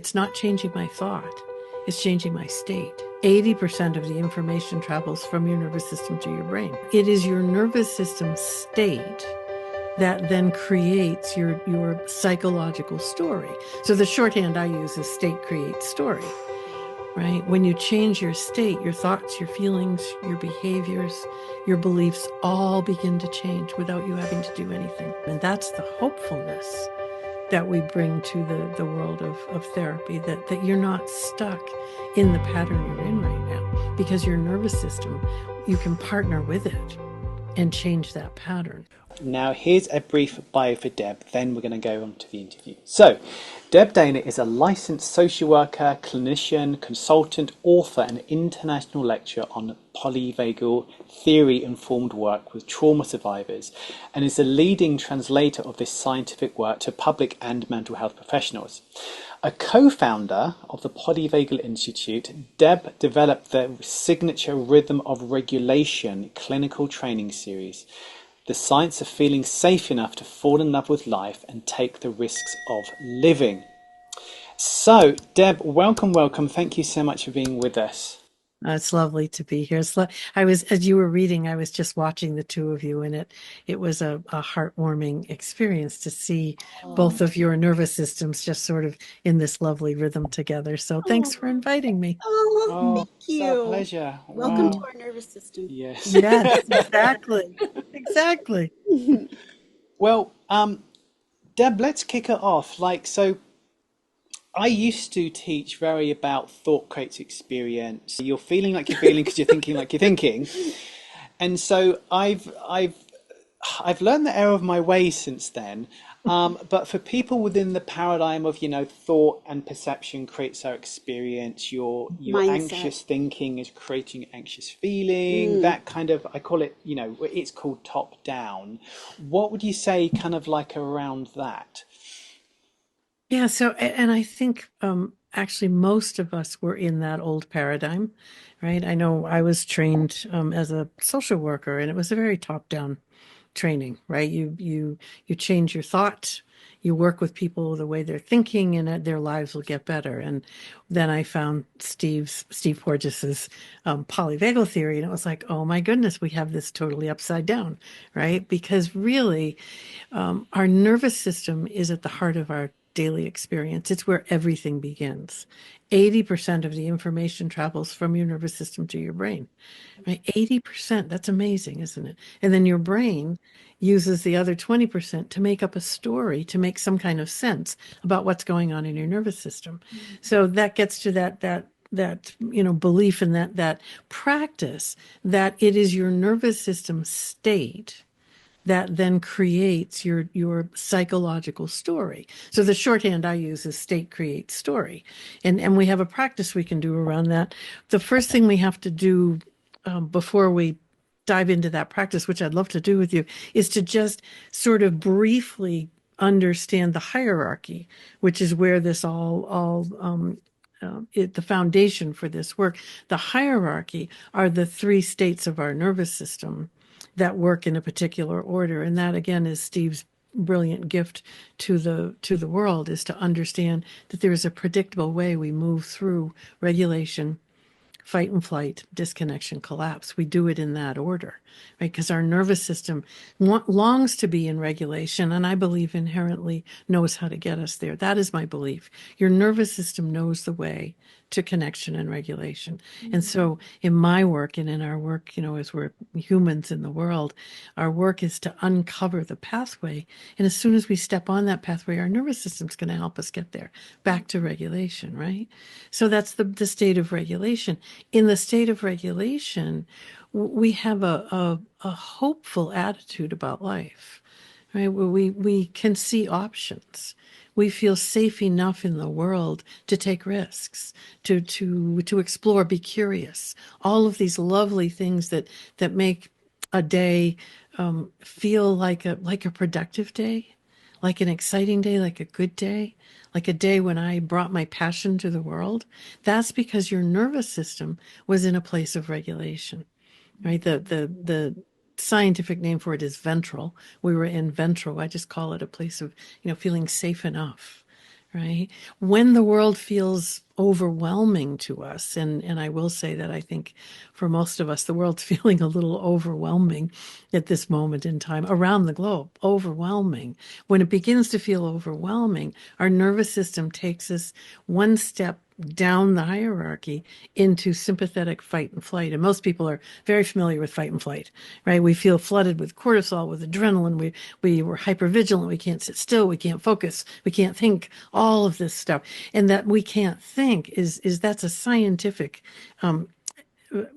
It's not changing my thought, it's changing my state. 80% of the information travels from your nervous system to your brain. It is your nervous system state that then creates your psychological story. So the shorthand I use is state creates story, right? When you change your state, your thoughts, your feelings, your behaviors, your beliefs all begin to change without you having to do anything. And that's the hopefulness that we bring to the world of therapy, that you're not stuck in the pattern you're in right now, because your nervous system, you can partner with it and change that pattern. Now, here's a brief bio for Deb, then we're going to go on to the interview. So, Deb Dana is a licensed social worker, clinician, consultant, author, and international lecturer on polyvagal theory-informed work with trauma survivors, and is a leading translator of this scientific work to public and mental health professionals. A co-founder of the Polyvagal Institute, Deb developed the signature Rhythm of Regulation clinical training series, the science of feeling safe enough to fall in love with life and take the risks of living. So, Deb, welcome. Thank you so much for being with us. It's lovely to be here. I was, as you were reading, I was just watching the two of you, and it was a heartwarming experience to see both of your nervous systems just sort of in this lovely rhythm together. So thanks for inviting me. Thank you. It's our pleasure. Welcome to our nervous system. Yes. Yes, exactly. Exactly. Well, Deb, let's kick it off. So I used to teach very about thought creates experience. You're feeling like you're feeling because you're thinking like you're thinking. And so I've learned the error of my ways since then. But for people within the paradigm of, thought and perception creates our experience, your Mindset. Anxious thinking is creating anxious feeling, that kind of, I call it, it's called top down. What would you say kind of like around that? Yeah. So, and I think actually most of us were in that old paradigm, right? I know I was trained as a social worker, and it was a very top-down training, right? You change your thought, you work with people the way they're thinking, and their lives will get better. And then I found Steve Porges's polyvagal theory, and it was like, oh my goodness, we have this totally upside down, right? Because really, our nervous system is at the heart of our daily experience. It's where everything begins. 80% of the information travels from your nervous system to your brain, right? 80%. That's amazing, isn't it? And then your brain uses the other 20% to make up a story, to make some kind of sense about what's going on in your nervous system. So that gets to that belief in that practice, that it is your nervous system state that then creates your psychological story. So the shorthand I use is state creates story. And we have a practice we can do around that. The first thing we have to do before we dive into that practice, which I'd love to do with you, is to just sort of briefly understand the hierarchy, which is where this the foundation for this work. The hierarchy are the three states of our nervous system that work in a particular order. And that, again, is Steve's brilliant gift to the world, is to understand that there is a predictable way we move through regulation, fight and flight, disconnection, collapse. We do it in that order, right? Because our nervous system longs to be in regulation, and I believe inherently knows how to get us there. That is my belief. Your nervous system knows the way to connection and regulation. And so in my work and in our work, as we're humans in the world, our work is to uncover the pathway. And as soon as we step on that pathway, our nervous system's going to help us get there, back to regulation, right? So that's the state of regulation. In the state of regulation, we have a hopeful attitude about life, right? Where we can see options. We feel safe enough in the world to take risks, to explore, be curious. All of these lovely things that make a day feel like a productive day, like an exciting day, like a good day, like a day when I brought my passion to the world. That's because your nervous system was in a place of regulation, right? The scientific name for it is ventral. We were in ventral. I just call it a place of, feeling safe enough, right? When the world feels overwhelming to us, and I will say that I think for most of us, the world's feeling a little overwhelming at this moment in time around the globe, overwhelming. When it begins to feel overwhelming, our nervous system takes us one step down the hierarchy into sympathetic fight and flight. And most people are very familiar with fight and flight, right? We feel flooded with cortisol, with adrenaline. We're hypervigilant. We can't sit still. We can't focus. We can't think. All of this stuff, and that we can't think is that's a scientific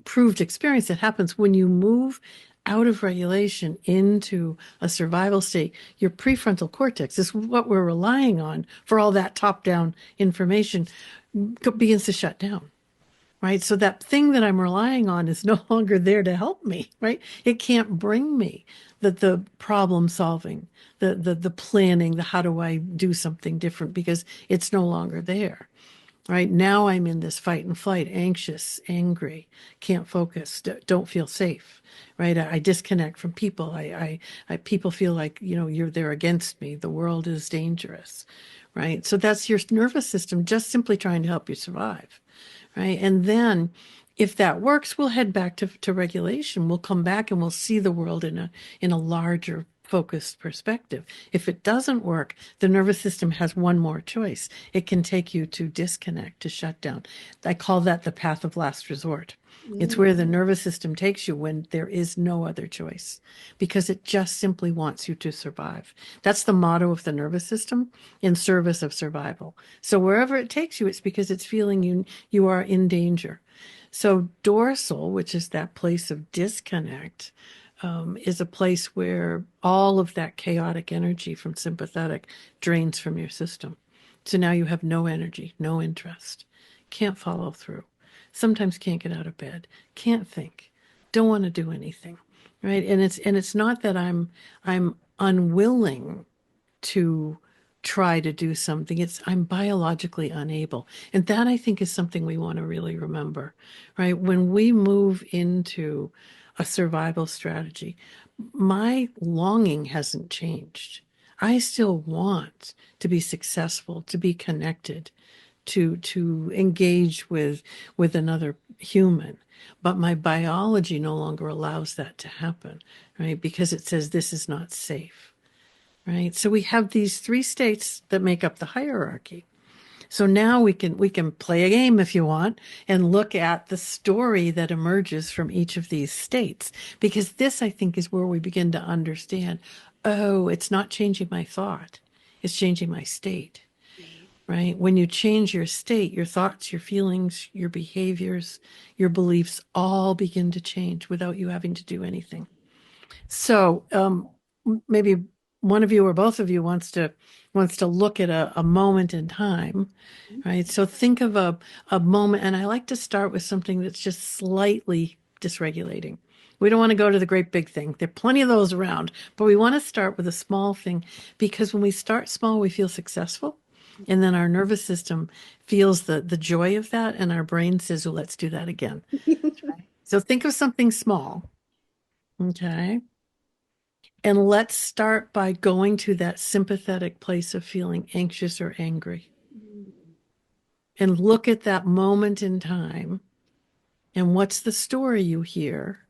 proved experience that happens when you move out of regulation into a survival state. Your prefrontal cortex is what we're relying on for all that top-down information begins to shut down, right? So that thing that I'm relying on is no longer there to help me, right? It can't bring me the problem solving, the planning, the how do I do something different, because it's no longer there. Right now, I'm in this fight and flight, anxious, angry, can't focus, don't feel safe. Right, I disconnect from people. People feel like they're against me. The world is dangerous. Right, so that's your nervous system just simply trying to help you survive. Right, and then if that works, we'll head back to regulation. We'll come back and we'll see the world in a larger focused perspective. If it doesn't work, the nervous system has one more choice. It can take you to disconnect, to shut down. I call that the path of last resort. It's where the nervous system takes you when there is no other choice, because it just simply wants you to survive. That's the motto of the nervous system, in service of survival. So wherever it takes you, it's because it's feeling you are in danger. So dorsal, which is that place of disconnect, is a place where all of that chaotic energy from sympathetic drains from your system. So now you have no energy, no interest, can't follow through, sometimes can't get out of bed, can't think, don't want to do anything, right? And it's not that I'm unwilling to try to do something. It's I'm biologically unable. And that, I think, is something we want to really remember, right? When we move into a survival strategy, my longing hasn't changed. I still want to be successful, to be connected, to engage with another human. But my biology no longer allows that to happen, right? Because it says this is not safe. Right. So we have these three states that make up the hierarchy. So now we can play a game if you want and look at the story that emerges from each of these states, because this, I think, is where we begin to understand, oh, it's not changing my thought, it's changing my state. Right? When you change your state, your thoughts, your feelings, your behaviors, your beliefs all begin to change without you having to do anything. So maybe one of you or both of you wants to look at a moment in time, right? So think of a moment, and I like to start with something that's just slightly dysregulating. We don't want to go to the great big thing. There are plenty of those around, but we want to start with a small thing, because when we start small, we feel successful. And then our nervous system feels the joy of that, and our brain says, well, let's do that again. So think of something small, okay? And let's start by going to that sympathetic place of feeling anxious or angry. And look at that moment in time. And what's the story you hear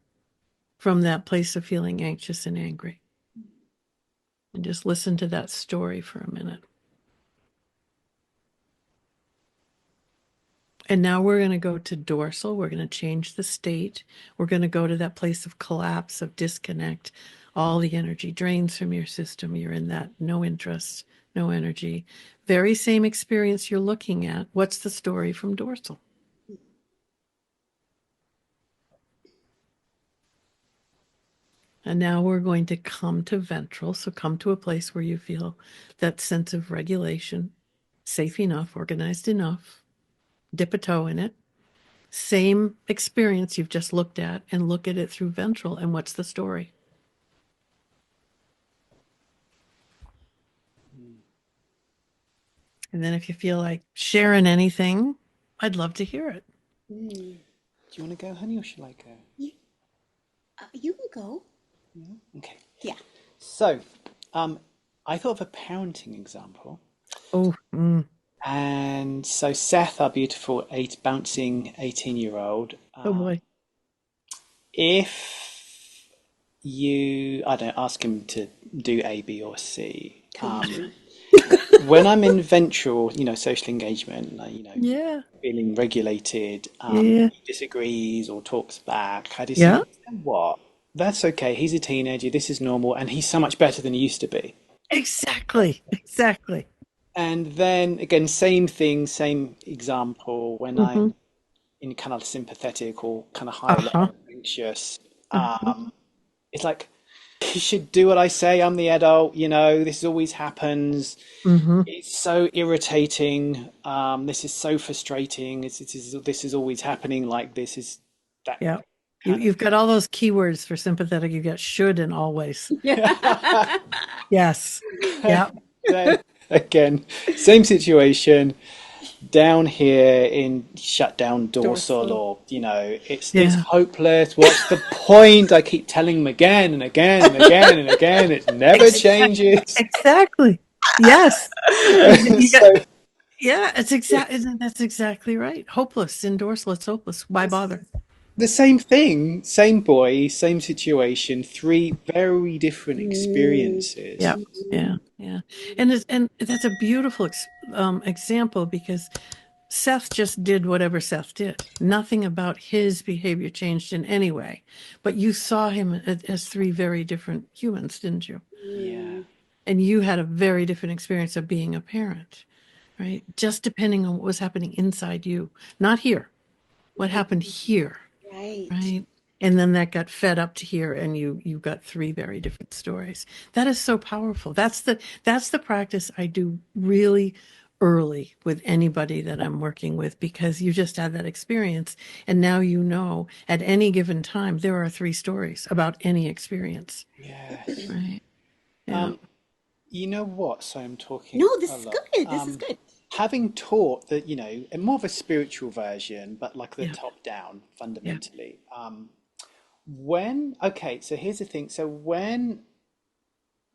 from that place of feeling anxious and angry? And just listen to that story for a minute. And now we're going to go to dorsal. We're going to change the state. We're going to go to that place of collapse, of disconnect. All the energy drains from your system. You're in that no interest, no energy. Very same experience you're looking at. What's the story from dorsal? And now we're going to come to ventral. So come to a place where you feel that sense of regulation, safe enough, organized enough. Dip a toe in it. Same experience you've just looked at, and look at it through ventral. And what's the story? And then if you feel like sharing anything, I'd love to hear it. Do you want to go, honey, or shall I go? You can go. Yeah. Okay. Yeah. So, I thought of a parenting example. Oh, And so Seth, our beautiful bouncing 18-year-old, Oh boy. if I don't ask him to do A, B, or C. Come on. When I'm in ventral, social engagement, Yeah. feeling regulated, Yeah. he disagrees or talks back, I just think, Yeah. you know what? That's okay. He's a teenager. This is normal, and he's so much better than he used to be. Exactly. Exactly. And then again, same thing, same example. When Mm-hmm. I'm in kind of sympathetic or kind of higher Uh-huh. level anxious, Uh-huh. it's like you should do what I say. I'm the adult. This always happens. Mm-hmm. It's so irritating. This is so frustrating. This is always happening. Like this is that Yeah. kind of You've got all those keywords for sympathetic. You've got should and always. Yeah. Yes. Yeah. then again, same situation down here in shut down dorsal, Dorsal. or it's Yeah. hopeless. What's the point? I keep telling him again and again and again and again. It never changes. Exactly. Yes. You got, So yeah, that's exactly right. Hopeless in dorsal, it's hopeless. Why bother? the same thing, same boy, same situation, three very different experiences. Yeah. Yeah. Yeah. And that's a beautiful example because Seth just did whatever Seth did. Nothing about his behavior changed in any way. But you saw him as three very different humans, didn't you? Yeah. And you had a very different experience of being a parent, right? Just depending on what was happening inside you, not here, what happened here, Right. right? And then that got fed up to here, and you got three very different stories. That is so powerful. That's the practice I do really early with anybody that I'm working with, because you just had that experience, and now at any given time there are three stories about any experience, Yes. right? Yeah. Um, you know what? So I'm talking No, a this is lot. good. This is good. Having taught that, a more of a spiritual version, but like the Yeah. top down Yeah. fundamentally. Okay, so here's the thing. So when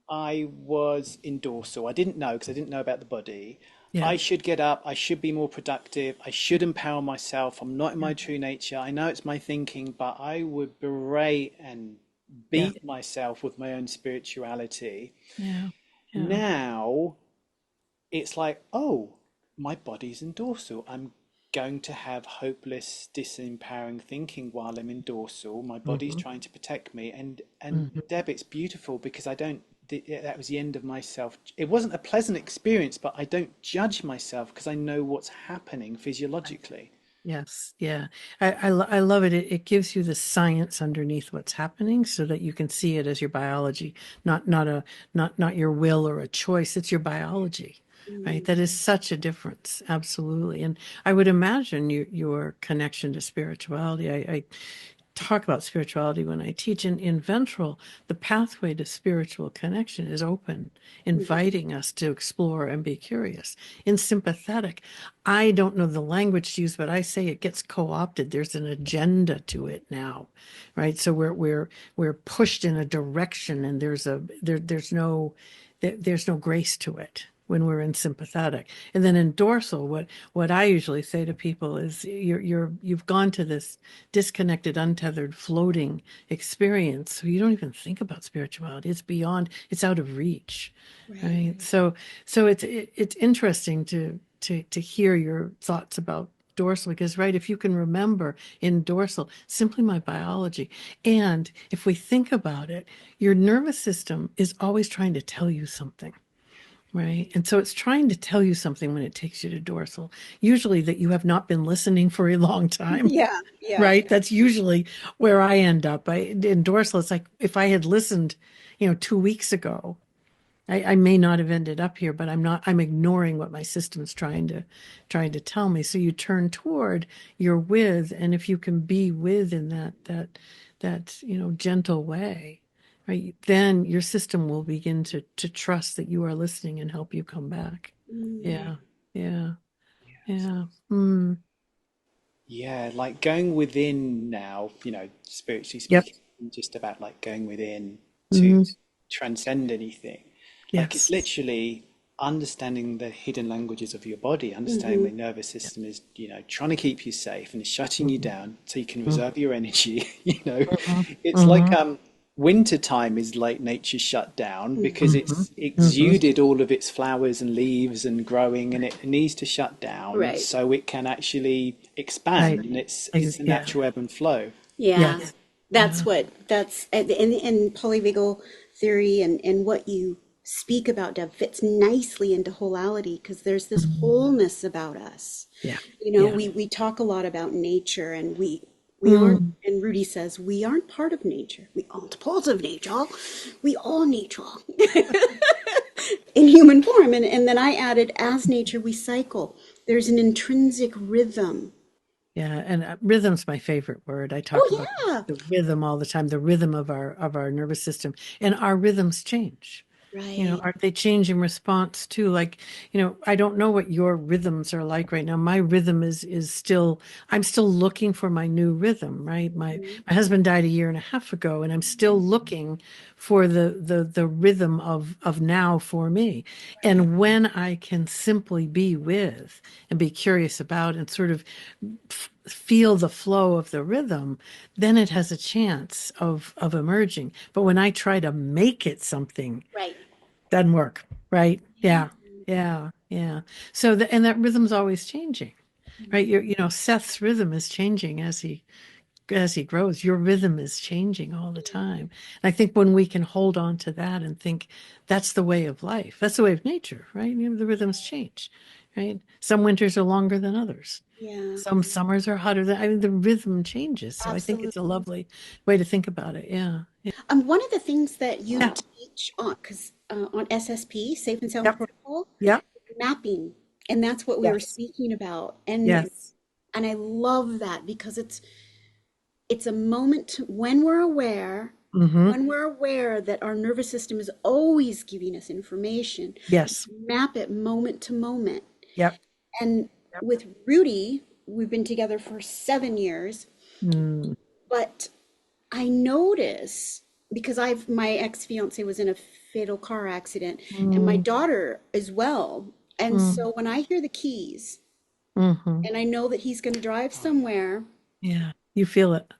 I was in dorsal, I didn't know because I didn't know about the body. Yeah. I should get up. I should be more productive. I should empower myself. I'm not in my true nature. I know it's my thinking, but I would berate and Yeah. beat myself with my own spirituality. Yeah. Yeah. Now it's like, oh, my body's in dorsal. I'm going to have hopeless, disempowering thinking while I'm in dorsal. My body's Mm-hmm. trying to protect me, and Mm-hmm. Deb, it's beautiful because I don't. That was the end of myself. It wasn't a pleasant experience, but I don't judge myself because I know what's happening physiologically. Yes, yeah. I love it. It gives you the science underneath what's happening so that you can see it as your biology, not your will or a choice. It's your biology, right? That is such a difference. Absolutely. And I would imagine your connection to spirituality. I talk about spirituality when I teach. In Ventral, the pathway to spiritual connection is open, inviting us to explore and be curious. In Sympathetic, I don't know the language to use, but I say it gets co-opted. There's an agenda to it now, right? So we're pushed in a direction, and there's no grace to it when we're in sympathetic. And then in dorsal, what I usually say to people is you've gone to this disconnected, untethered, floating experience. So you don't even think about spirituality. It's out of reach. Right. Right. So it's interesting to hear your thoughts about dorsal, because right, if you can remember in dorsal, simply my biology. And if we think about it, your nervous system is always trying to tell you something. Right. And so it's trying to tell you something when it takes you to dorsal, usually that you have not been listening for a long time. Yeah. Yeah. Right. That's usually where I end up. In dorsal, it's like if I had listened, 2 weeks ago, I may not have ended up here, but I'm ignoring what my system's trying to tell me. So you turn toward your with, and if you can be with in that gentle way, right, then your system will begin to trust that you are listening and help you come back. Mm. Yeah. Yeah. Yes. Yeah. Mm. Yeah, like going within now, spiritually Yep. speaking, just about like going within to Hmm. transcend anything. Like it's Yes. literally, understanding the hidden languages of your body, understanding the nervous system is, trying to keep you safe and is shutting you down so you can reserve your energy. It's like winter time is like nature shut down because it's exuded all of its flowers and leaves and growing, and it needs to shut down Right. so it can actually expand, and it's a natural ebb and flow. Yeah. Yes. That's in polyvagal theory and what you speak about, Deb, fits nicely into wholality because there's this wholeness about us. Yeah. We talk a lot about nature, and we aren't, and Rudi says we aren't part of nature. We aren't part of nature. We are nature in human form. And then I added, as nature, we cycle. There's an intrinsic rhythm. Yeah, and rhythm's my favorite word. I talk about the rhythm all the time, the rhythm of our nervous system, and our rhythms change. Right. They change in response to, like, I don't know what your rhythms are like right now. My rhythm is still, I'm still looking for my new rhythm, right? My husband died 1.5 years ago, and I'm still looking for the rhythm of now for me. And when I can simply be with and be curious about and sort of feel the flow of the rhythm, then it has a chance of emerging. But when I try to make it something, Right. doesn't work, right? Yeah. So and that rhythm's always changing, right? Seth's rhythm is changing as he grows. Your rhythm is changing all the time. And I think when we can hold on to that and think that's the way of life, that's the way of nature, right? The rhythms change, right? Some winters are longer than others. Yeah. Some summers are hotter than, the rhythm changes. So I think it's a lovely way to think about it. Yeah. One of the things that you teach on, because on SSP, Safe and Sound Yep. Protocol, Yep. mapping, and that's what we were speaking about. Yes. And I love that because it's a moment when we're aware, that our nervous system is always giving us information. Yes. Map it moment to moment. Yep. And with Rudi, we've been together for 7 years, but I notice because my ex-fiance was in a fatal car accident and my daughter as well. And so when I hear the keys and I know that he's going to drive somewhere, Yeah. You feel it.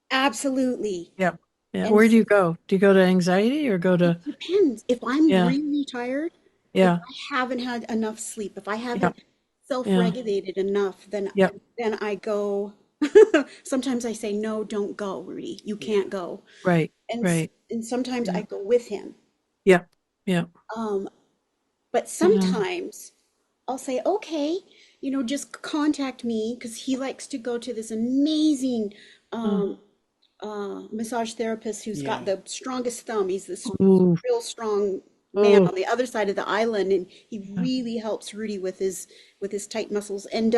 absolutely. Yep. Yeah. And Where do you go? Do you go to anxiety or go to? it depends. If I'm Yeah. really tired, if Yeah. I haven't had enough sleep, if I Yep. haven't self-regulated enough, then Yep. I go. Sometimes I say, no, don't go, Rudi. You can't go. Right. And Right. and sometimes I go with him. Yep. Yep. But sometimes I'll say, okay, just contact me because he likes to go to this amazing massage therapist who's got the strongest thumb. He's this Ooh. real strong man Oh. on the other side of the island, and he really helps Rudi with his tight muscles. And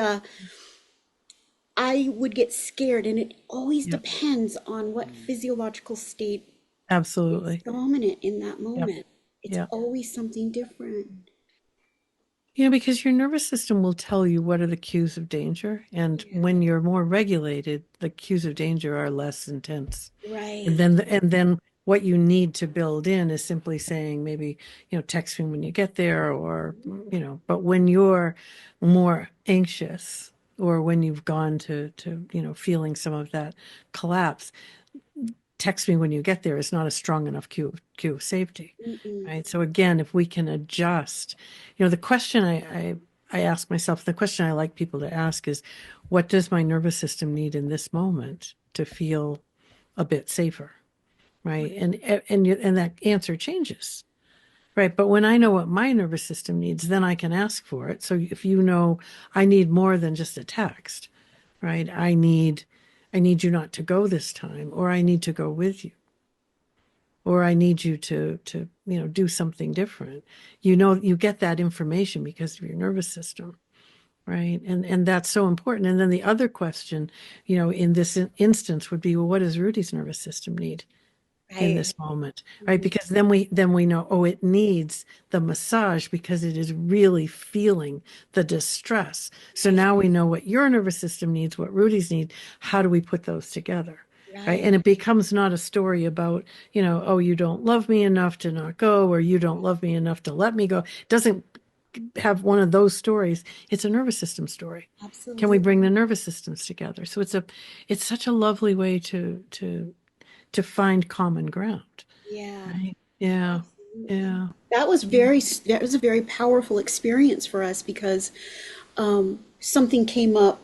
I would get scared, and it always depends on what physiological state Absolutely. is dominant in that moment. It's Yep. always something different. Because your nervous system will tell you what are the cues of danger. And when you're more regulated, the cues of danger are less intense. Right. And then what you need to build in is simply saying, maybe, text me when you get there, or, but when you're more anxious, or when you've gone to feeling some of that collapse, text me when you get there is not a strong enough cue of safety. Right. So again, if we can adjust, the question I ask myself, the question I like people to ask is, what does my nervous system need in this moment to feel a bit safer? Right. And that answer changes. Right. But when I know what my nervous system needs, then I can ask for it. So if I need more than just a text, right? I need you not to go this time, or I need to go with you, or I need you to do something different. You get that information because of your nervous system, right? And that's so important. And then the other question, in this instance would be, well, what does Rudi's nervous system need in this moment, right? Because then we know, it needs the massage because it is really feeling the distress. So now we know what your nervous system needs, what Rudi's need. How do we put those together? Right. And it becomes not a story about, you don't love me enough to not go, or you don't love me enough to let me go. It doesn't have one of those stories, it's a nervous system story. Can we Absolutely. bring the nervous systems together? So it's such a lovely way to find common ground. Yeah. Right? Yeah. Yeah. That was a very powerful experience for us because something came up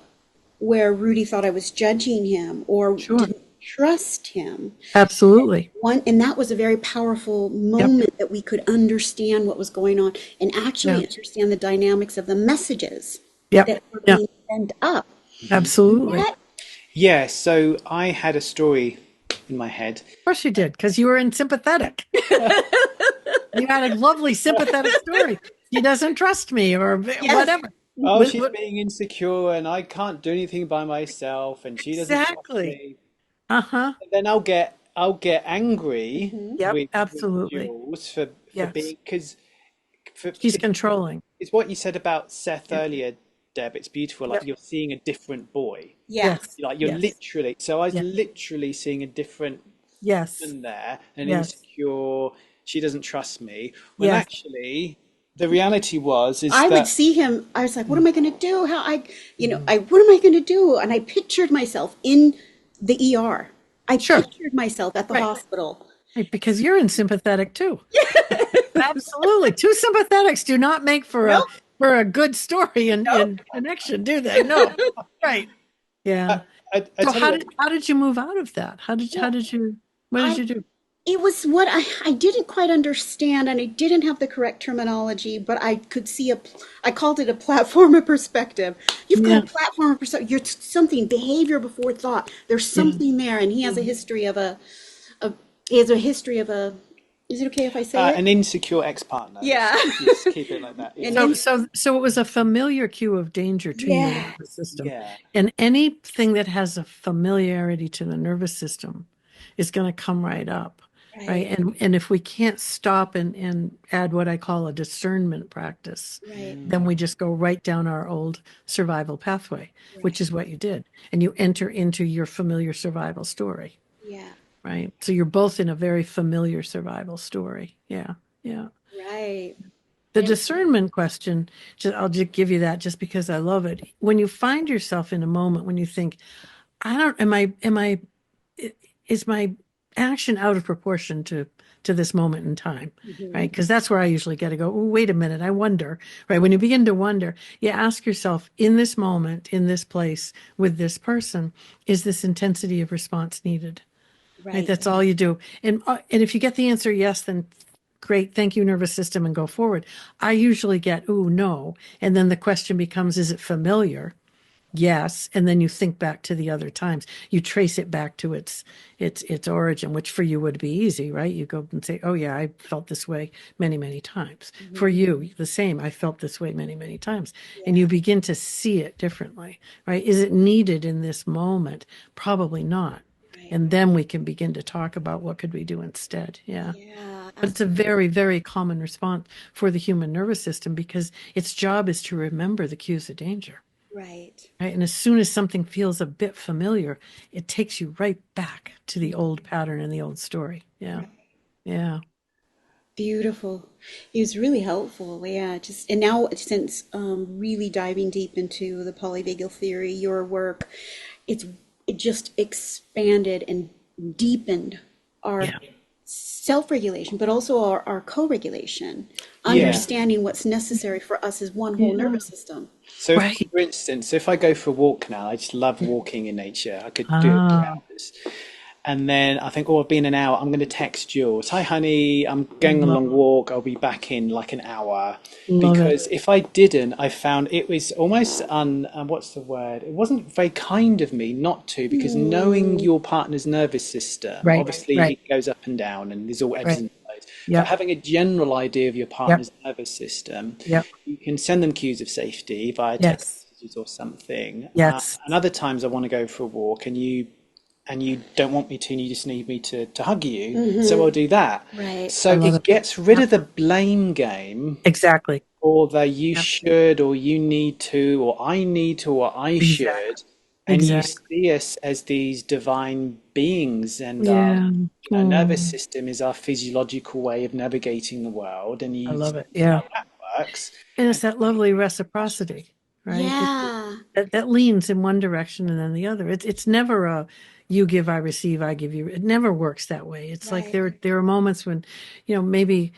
where Rudy thought I was judging him or Sure. didn't trust him. Absolutely. And that was a very powerful Yep. moment that we could understand what was going on and Yeah. actually understand the dynamics of the messages Yep. that were Yeah. being sent up. Absolutely. That, Yeah, so I had a story in my head. Of course you did, because you were in sympathetic. You had a lovely sympathetic story. He doesn't trust me, or yes, whatever. Oh, she's What- being insecure and I can't do anything by myself and she doesn't trust exactly. me. Uh-huh. And then I'll get angry Yep. with Absolutely. Jules for Yes. being, because She's controlling. it's what you said about Seth earlier, Deb. It's beautiful. Like Yep. you're seeing a different boy. yes, Yes. Like you're Yes. literally. So I was Yeah. literally seeing a different Yes. woman there, an Yes. insecure. She doesn't trust me. When Yes. actually the reality is I would that see him. I was like, what am I going to do? What am I going to do? And I pictured myself in the ER. I Sure. pictured myself at the Right. hospital. Right, because you're in sympathetic too. Absolutely. Two sympathetics do not make for Nope. a good story in connection, do they? No. Right. Yeah. I So tell you what, how did you move out of that? What did you do? It was what I didn't quite understand, and I didn't have the correct terminology, but I could see I called it a platformer perspective. You've Yeah. got a platformer perspective. You're something, behavior before thought. There's something there, and he has a history of is it okay if I say it? an insecure ex-partner. Yeah. Just keep it like that. Yeah. And So it was a familiar cue of danger to your Yeah. nervous system. Yeah. And anything that has a familiarity to the nervous system is going to come right up. Right. And if we can't stop and add what I call a discernment practice, Right. then we just go right down our old survival pathway, which is what you did. And you enter into your familiar survival story. Yeah. Right. So you're both in a very familiar survival story. Yeah. Yeah. Right. The discernment question, I'll just give you that just because I love it. When you find yourself in a moment when you think, is my action out of proportion to this moment in time, right? Because that's where I usually get to go, oh, wait a minute, I wonder, right? When you begin to wonder, you ask yourself, in this moment, in this place, with this person, is this intensity of response needed? Right? That's all you do. And if you get the answer yes, then great, thank you, nervous system, and go forward. I usually get, ooh, no. And then the question becomes, is it familiar? Yes. And then you think back to the other times. You trace it back to its origin, which for you would be easy, right? You go and say, oh yeah, I felt this way many, many times. For you, the same. I felt this way many, many times. And you begin to see it differently, right? Is it needed in this moment? Probably not. And then we can begin to talk about what could we do instead. Yeah. Yeah. But it's a very, very common response for the human nervous system because its job is to remember the cues of danger. Right. Right? And as soon as something feels a bit familiar, it takes you right back to the old pattern and the old story. Yeah. Yeah. Beautiful. It was really helpful. Yeah. And now since really diving deep into the polyvagal theory, your work, it just expanded and deepened our Yeah. self-regulation, but also our co-regulation, understanding what's necessary for us as one whole nervous system. So, Right. for instance, if I go for a walk now, I just love walking in nature. I could do it for hours. And then I think, oh, I've been an hour. I'm going to text Jules. Hi, honey. I'm going on a long walk. I'll be back in like an hour. Love Because if I didn't, I found it was almost what's the word? It wasn't very kind of me not to, because knowing your partner's nervous system, Right, obviously right. it goes up and down and there's all ebbs Right. and flows. Yep. But having a general idea of your partner's nervous system, Yep. you can send them cues of safety via Yes. text messages or something. Yes. And other times I want to go for a walk and you don't want me to, and you just need me to hug you, so I'll do that. Right. So love it it. gets rid of the blame game, Exactly. or the you should, or you need to, or I need to, or I should, and you see us as these divine beings, and our nervous system is our physiological way of navigating the world, and I love it. see Yeah. how that works. And it's that lovely reciprocity, right? Yeah, That leans in one direction and then the other. It's never a you give, I receive, I give you. It never works that way. It's like right. there are moments when, maybe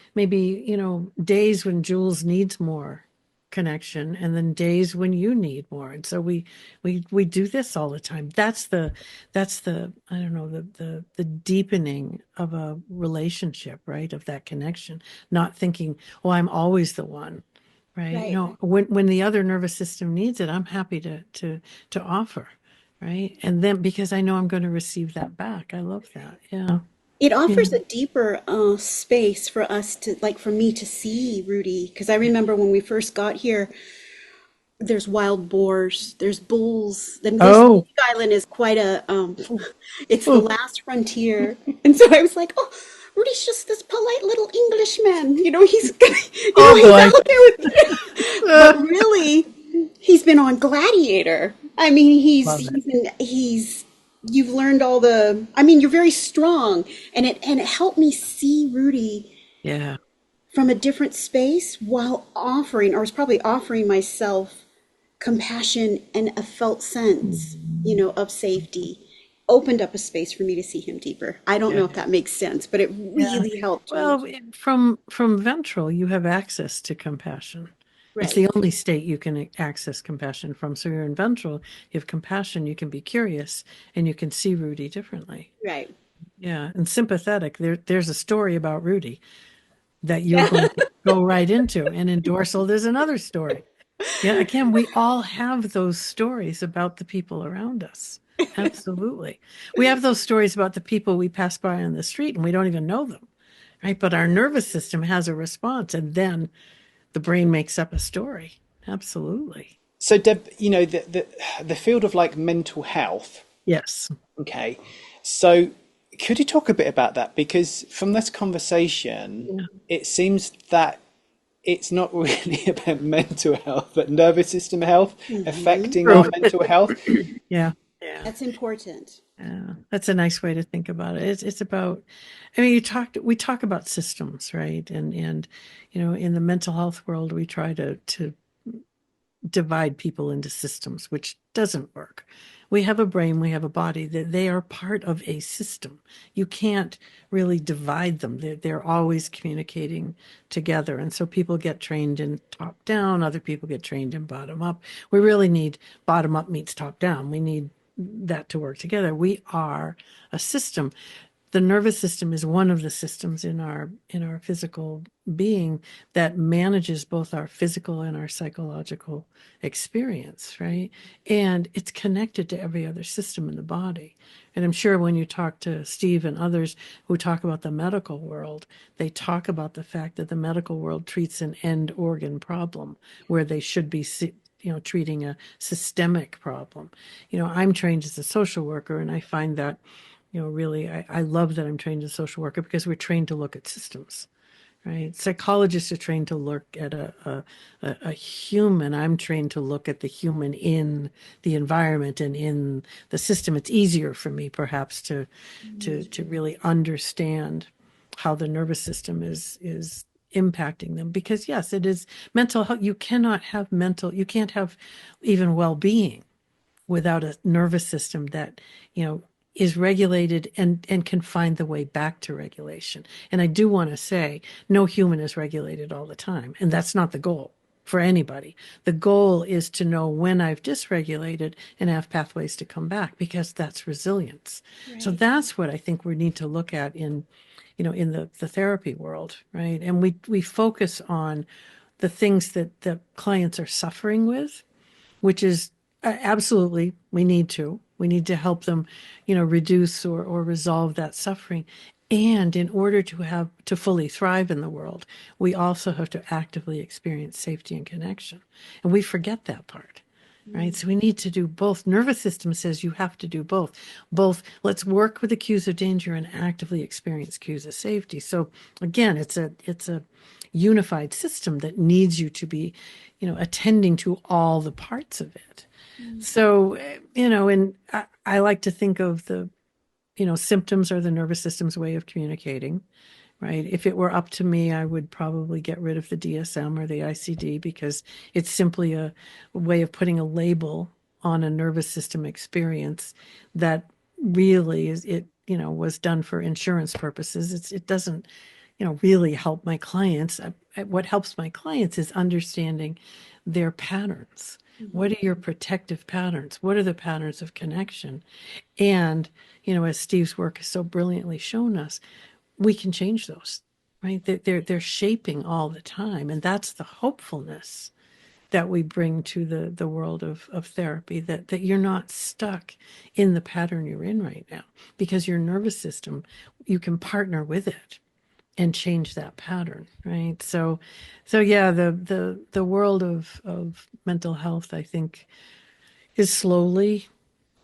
days when Jules needs more connection, and then days when you need more. And so we do this all the time. That's the I don't know, the deepening of a relationship, right? Of that connection, not thinking, oh, I'm always the one. Right. Right. No, when the other nervous system needs it, I'm happy to offer. Right. And then because I know I'm going to receive that back. I love that. Yeah. It Yeah. offers a deeper space for us to, like, for me to see Rudy. Because I remember when we first got here, there's wild boars, there's bulls. Then this Oh. island is quite a, it's the Oh, last frontier. And so I was like, oh, Rudy's just this polite little Englishman. He's, oh he's boy. out there with, but really, he's been on Gladiator. I mean, Love it. you've learned all the, I mean, you're very strong. And it helped me see Rudy Yeah. from a different space while offering, or was probably offering myself compassion and a felt sense, of safety. Opened up a space for me to see him deeper. I don't know Yeah. if that makes sense, but it Yeah. really helped me. Well, from ventral, you have access to compassion. It's Right, the only state you can access compassion from. So you're in ventral, you have compassion, you can be curious, and you can see Rudy differently. right. Yeah. And sympathetic, there's a story about Rudy that you're going to go right into. And in dorsal, there's another story. Yeah, again, we all have those stories about the people around us. Absolutely. We have those stories about the people we pass by on the street and we don't even know them, right? But our nervous system has a response and then the brain makes up a story. Absolutely. So, Deb, the field of like mental health. Yes. Okay, so could you talk a bit about that? Because from this conversation, Yeah. it seems that it's not really about mental health, but nervous system health Hmm. affecting True. our mental health. Yeah. Yeah. That's important. Yeah, that's a nice way to think about it. It's about, I mean, we talk about systems, right? And in the mental health world, we try to divide people into systems, which doesn't work. We have a brain, we have a body, that they are part of a system. You can't really divide them. They're always communicating together. And so people get trained in top down, other people get trained in bottom up. We really need bottom up meets top down. We need that to work together. We are a system. The nervous system is one of the systems in our physical being that manages both our physical and our psychological experience, right? And it's connected to every other system in the body. And I'm sure when you talk to Steve and others who talk about the medical world, they talk about the fact that the medical world treats an end organ problem where they should be treating a systemic problem. I'm trained as a social worker, and I find that, really, I love that I'm trained as a social worker because we're trained to look at systems, right? Psychologists are trained to look at a human. I'm trained to look at the human in the environment and in the system. It's easier for me, perhaps, to really understand how the nervous system is impacting them because yes, it is mental health. You can't have even well-being without a nervous system that is regulated and can find the way back to regulation. And I do want to say no human is regulated all the time, and that's not the goal for anybody. The goal is to know when I've dysregulated and have pathways to come back because that's resilience. So Right. that's what I think we need to look at in the therapy world, right? And we focus on the things that the clients are suffering with, which is absolutely we need to help them reduce or resolve that suffering. And in order to fully thrive in the world, we also have to actively experience safety and connection, and we forget that part, right? So we need to do both. Nervous system says you have to do both. Let's work with the cues of danger and actively experience cues of safety. So again, it's a unified system that needs you to be attending to all the parts of it. So, and I like to think of the symptoms are the nervous system's way of communicating, right? If it were up to me, I would probably get rid of the DSM or the ICD because it's simply a way of putting a label on a nervous system experience that really is it, was done for insurance purposes. It doesn't, really help my clients. What helps my clients is understanding their patterns. What Mhm. are your protective patterns? What are the patterns of connection? And, as Steve's work has so brilliantly shown us, we can change those, right? They're shaping all the time. And that's the hopefulness that we bring to the world of therapy, that you're not stuck in the pattern you're in right now because your nervous system, you can partner with it and change that pattern, right? So yeah, the world of mental health, I think, is slowly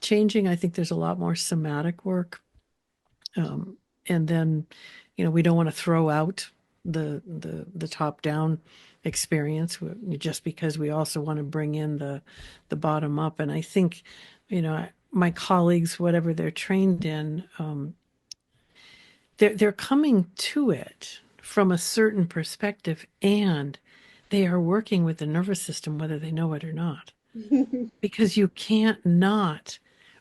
changing. I think there's a lot more somatic work, and then, we don't want to throw out the top down experience just because we also want to bring in the bottom up. And I think, my colleagues, whatever they're trained in, they're coming to it from a certain perspective, and they are working with the nervous system whether they know it or not, because you can't not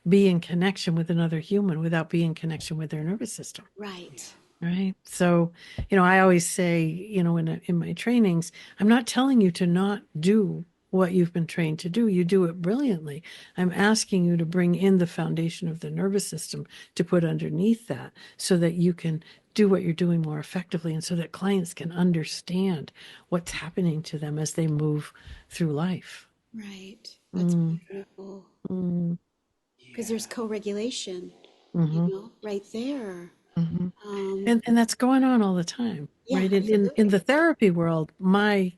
be in connection with another human without being in connection with their nervous system, Right. right? So, I always say, in my trainings, I'm not telling you to not do what you've been trained to do. You do it brilliantly. I'm asking you to bring in the foundation of the nervous system to put underneath that so that you can do what you're doing more effectively, and so that clients can understand what's happening to them as they move through life. Right. That's Mm, beautiful. mm, Because there's co-regulation, mhm, right there. mhm. Um, And that's going on all the time, yeah, right? In the absolutely. therapy world, my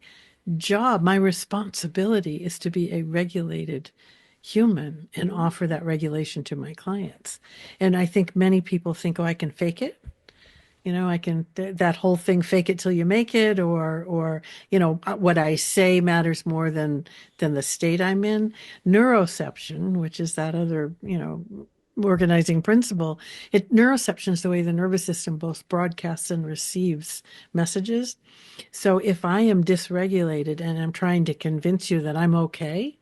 job, my responsibility is to be a regulated human and Mhm. offer that regulation to my clients. And I think many people think, oh, I can fake it. I can that whole thing, fake it till you make it, or what I say matters more than the state I'm in. Neuroception, which is that other, organizing principle, neuroception is the way the nervous system both broadcasts and receives messages. So if I am dysregulated and I'm trying to convince you that I'm okay,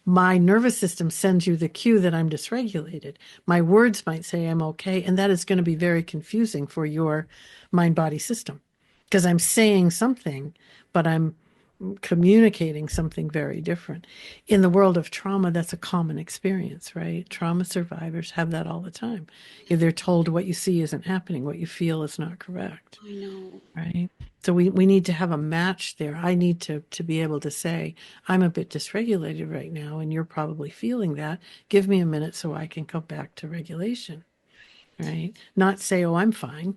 my nervous system sends you the cue that I'm dysregulated. My words might say I'm okay, and that is going to be very confusing for your mind body system because I'm saying something, but I'm communicating something very different. In the world of trauma, that's a common experience, right? Trauma survivors have that all the time. They're told what you see isn't happening, what you feel is not correct. I know. Right. So we need to have a match there. I need to be able to say, I'm a bit dysregulated right now, and you're probably feeling that. Give me a minute so I can come back to regulation. Right. Not say, oh, I'm fine.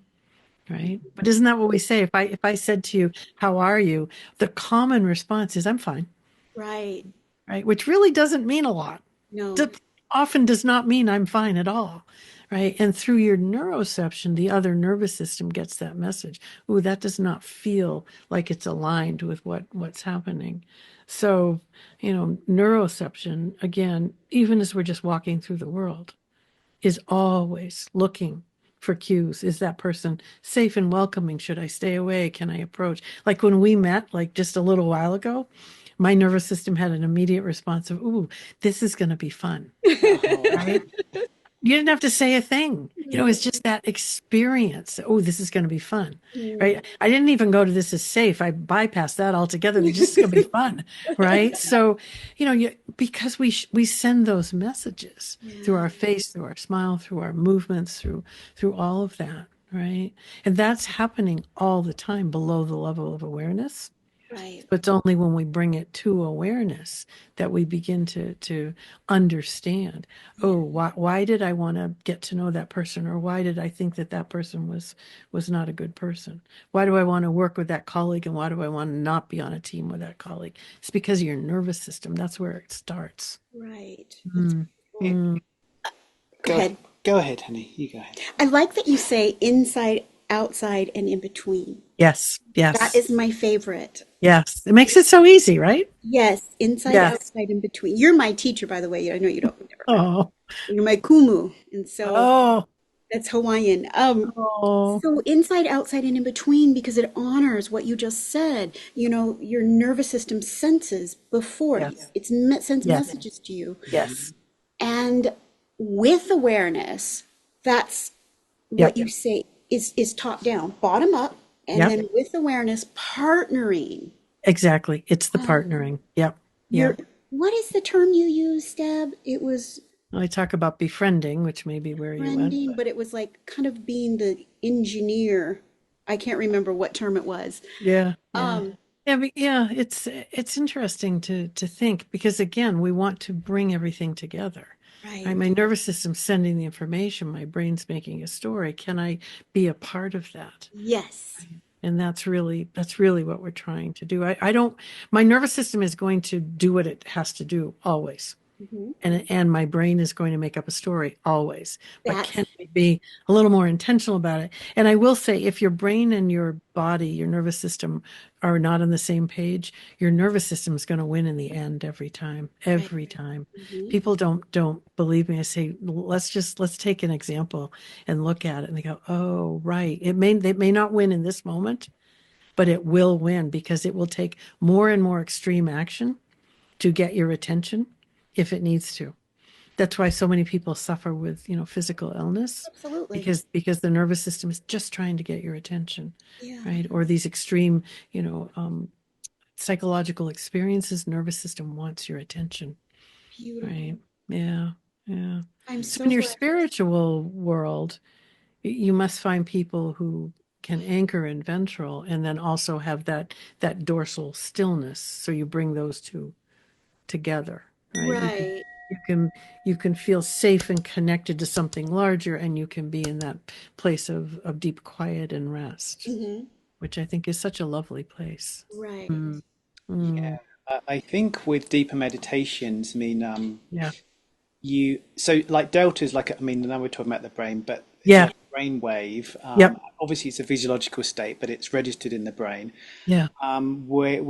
Right. But isn't that what we say? If I said to you, how are you? The common response is, I'm fine. Right. Right. Which really doesn't mean a lot. No. That often does not mean I'm fine at all. Right. And through your neuroception, the other nervous system gets that message. Ooh, that does not feel like it's aligned with what's happening. So, neuroception, again, even as we're just walking through the world, is always looking for cues. Is that person safe and welcoming? Should I stay away? Can I approach? Like when we met, like just a little while ago, my nervous system had an immediate response of, ooh, this is going to be fun. Oh, Right? You didn't have to say a thing. It's Mm, just that experience. Oh, this is going to be fun, mm. right? I didn't even go to this is safe. I bypassed that altogether. This just going to be fun, right? So, because we send those messages through Yeah. our face, through our smile, through our movements, through all of that, right? And that's happening all the time below the level of awareness. Right. But it's only when we bring it to awareness that we begin to understand, Yeah. oh, why did I want to get to know that person? Or why did I think that person was not a good person? Why do I want to work with that colleague? And why do I want to not be on a team with that colleague? It's because of your nervous system. That's where it starts. Right. That's Mm, beautiful. mm. Go go ahead. go ahead, honey. You go ahead. I like that you say inside, outside, and in between. Yes, That yes, is my favorite. yes. It makes it so easy, right? Yes, inside, Yes. outside, in between. You're my teacher, by the way. I know you don't. Never met. Oh, You're my kumu, and so oh, That's Hawaiian. Oh, So inside, outside, and in between, because it honors what you just said. You know, your nervous system senses before yes, sends yes, messages to you, yes, and with awareness, that's what yep, you say is top down, bottom up, and yep, then with awareness, partnering. exactly. It's the Um, partnering. Yep, you're yep. what is the term you used, Deb? It was I talk about befriending, which may be where you went, friending, but but it was like kind of being the engineer. I can't remember what term it was. yeah, yeah. Um, Yeah, but yeah, it's interesting to think because again, we want to bring everything together. Right? right. My nervous system's sending the information, my brain's making a story. Can I be a part of that? Yes. And that's really what we're trying to do. I don't my nervous system is going to do what it has to do always. Mhm. And my brain is going to make up a story always. But can That's we be a little more intentional about it? And I will say, if your brain and your body, your nervous system are not on the same page, your nervous system is going to win in the end every time. right. Every time. Mhm. People don't believe me. I say, let's take an example and look at it. And they go, oh, right. They may not win in this moment, but it will win because it will take more and more extreme action to get your attention if it needs to. That's why so many people suffer with, physical illness Absolutely. because the nervous system is just trying to get your attention, Yeah. right? Or these extreme, psychological experiences, nervous system wants your attention, right? Beautiful. Yeah, yeah. I'm So so in your glad. spiritual world, you must find people who can anchor in ventral and then also have that dorsal stillness. So you bring those two together, right? Right. You can you can feel safe and connected to something larger, and you can be in that place of deep quiet and rest, Hmm. which I think is such a lovely place. Right. Mm, Yeah, mm, I think with deeper meditations, I mean, yeah, you so like deltas, like I mean, now we're talking about the brain, but it's yeah, like a brain wave. yep, Obviously, it's a physiological state, but it's registered in the brain, yeah,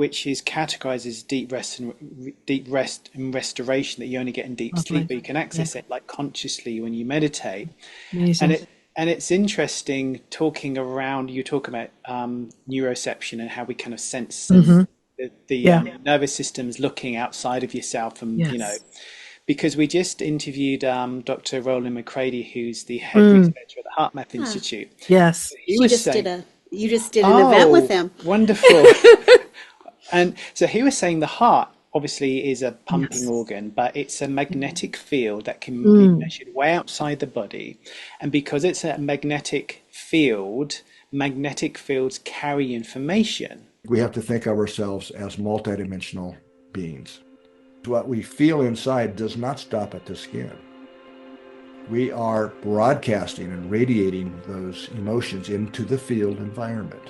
which is categorized as deep rest and restoration that you only get in deep sleep, lovely. but you can Yeah, access it like consciously when you meditate. And amazing. it's interesting talking around. You talk about neuroception and how we kind of sense Hmm. the Yeah, nervous system's looking outside of yourself, and yes. because we just interviewed Dr. Roland McCready, who's the head Mm, researcher at the Heart Map Yeah. Institute. yes. He was saying, You just did an event with "Oh, him. wonderful!" And so he was saying the heart obviously is a pumping Yes. organ, but it's a magnetic field that can be Mm, measured way outside the body. And because it's a magnetic field, magnetic fields carry information. We have to think of ourselves as multidimensional beings. What we feel inside does not stop at the skin. We are broadcasting and radiating those emotions into the field environment.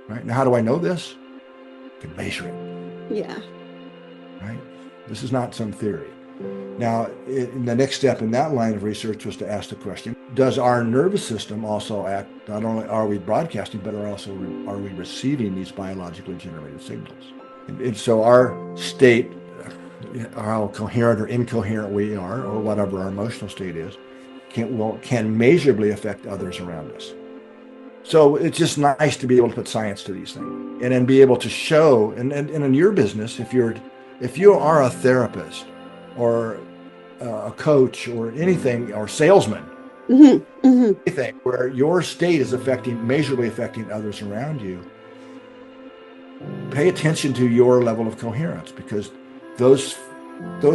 Right? Now, how do I know this? I can measure it. Yeah. Right? This is not some theory. Now, the next step in that line of research was to ask the question, does our nervous system also act, not only are we broadcasting, but are we receiving these biologically generated signals? And so our state, how coherent or incoherent we are, or whatever our emotional state is, can measurably affect others around us. So it's just nice to be able to put science to these things and then be able to show, and in your business, if you are a therapist or a coach or anything, or salesman, Hmm. Hmm. anything where your state is measurably affecting others around you, pay attention to your level of coherence, because those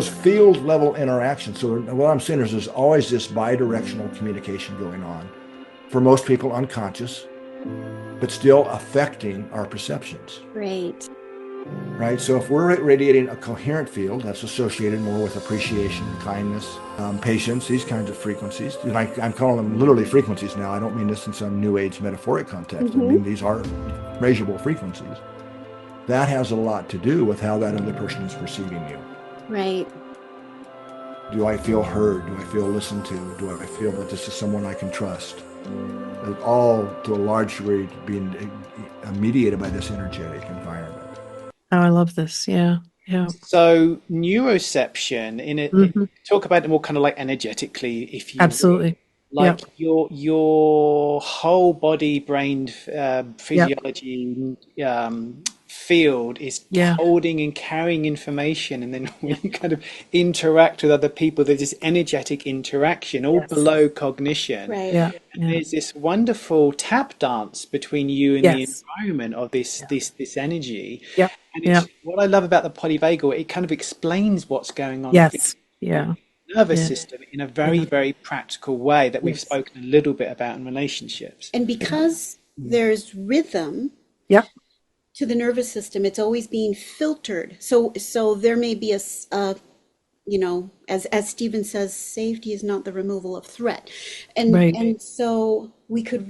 field level interactions. So what I'm saying is there's always this bi-directional communication going on, for most people unconscious, but still affecting our perceptions. Great. Right? So if we're radiating a coherent field that's associated more with appreciation, kindness, patience, these kinds of frequencies, and I'm calling them literally frequencies now. I don't mean this in some new age metaphoric context. I Hmm. mean, these are measurable frequencies. That has a lot to do with how that other person is perceiving you. Right. Do I feel heard? Do I feel listened to? Do I feel that this is someone I can trust? It's all, to a large degree, being mediated by this energetic environment. Oh, I love this. Yeah, yeah. So neuroception, Hmm. talk about it more kind of like energetically, if you would. Absolutely. like Yep. your whole body brain Yep. physiology field is Yeah. holding and carrying information, and then when Yeah. you kind of interact with other people, there's this energetic interaction all Yes. below cognition. Right. Yeah. And Yeah. there's this wonderful tap dance between you and the Yes. environment of this Yeah. this energy. Yep. And Yeah. it's what I love about the polyvagal, it kind of explains what's going on Yes. Yeah. nervous Yeah. system in a Yeah. very, very practical way that we've Yes. spoken a little bit about in relationships. And because there's rhythm Yep. to the nervous system, it's always being filtered. So there may be you know, as Stephen says, safety is not the removal of threat. Right. And so we could,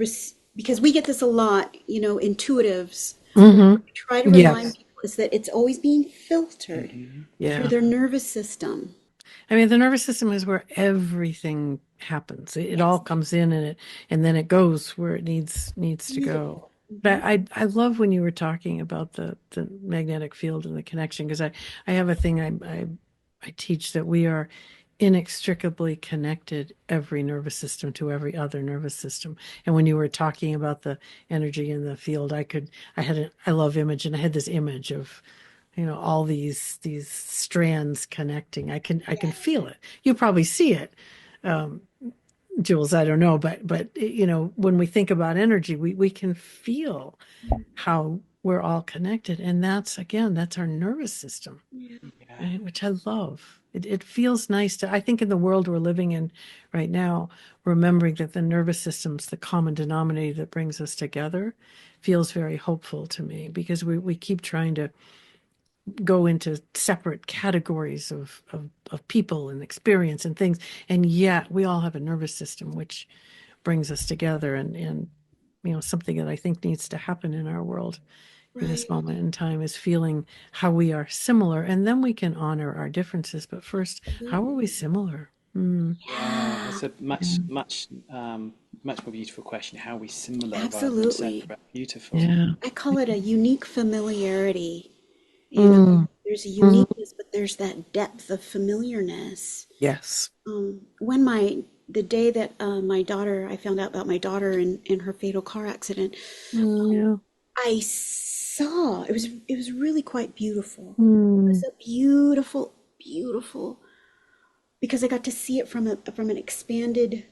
because we get this a lot, you know, intuitives, Mm-hmm. we try to remind Yes. people is that it's always being filtered through Yeah. their nervous system. I mean, the nervous system is where everything happens. It all comes in and then it goes where it needs to go. But I love when you were talking about the magnetic field and the connection, because I have a thing I teach that we are inextricably connected, every nervous system to every other nervous system. And when you were talking about the energy in the field, I love image, and I had this image of, you know, all these strands connecting. I can feel it. You probably see it, Jules. I don't know, but you know, when we think about energy, we can feel how we're all connected, and that's our nervous system, right? Which I love. It feels nice to. I think in the world we're living in right now, remembering that the nervous system's the common denominator that brings us together, feels very hopeful to me, because we keep trying to go into separate categories of people and experience and things, and yet we all have a nervous system which brings us together, and you know, something that I think needs to happen in our world in this Right. moment in time is feeling how we are similar, and then we can honor our differences, but first, how are we similar? Yeah, that's a Yeah. much more beautiful question. How are we similar rather than Absolutely. separate? Beautiful. Yeah. I call it a unique familiarity. You know, Mm. there's a Mm. uniqueness, but there's that depth of familiarness. Yes. When the day that I found out about my daughter in her fatal car accident, Yeah. I saw it was really quite beautiful. It was Mm. a beautiful, beautiful, because I got to see it from an expanded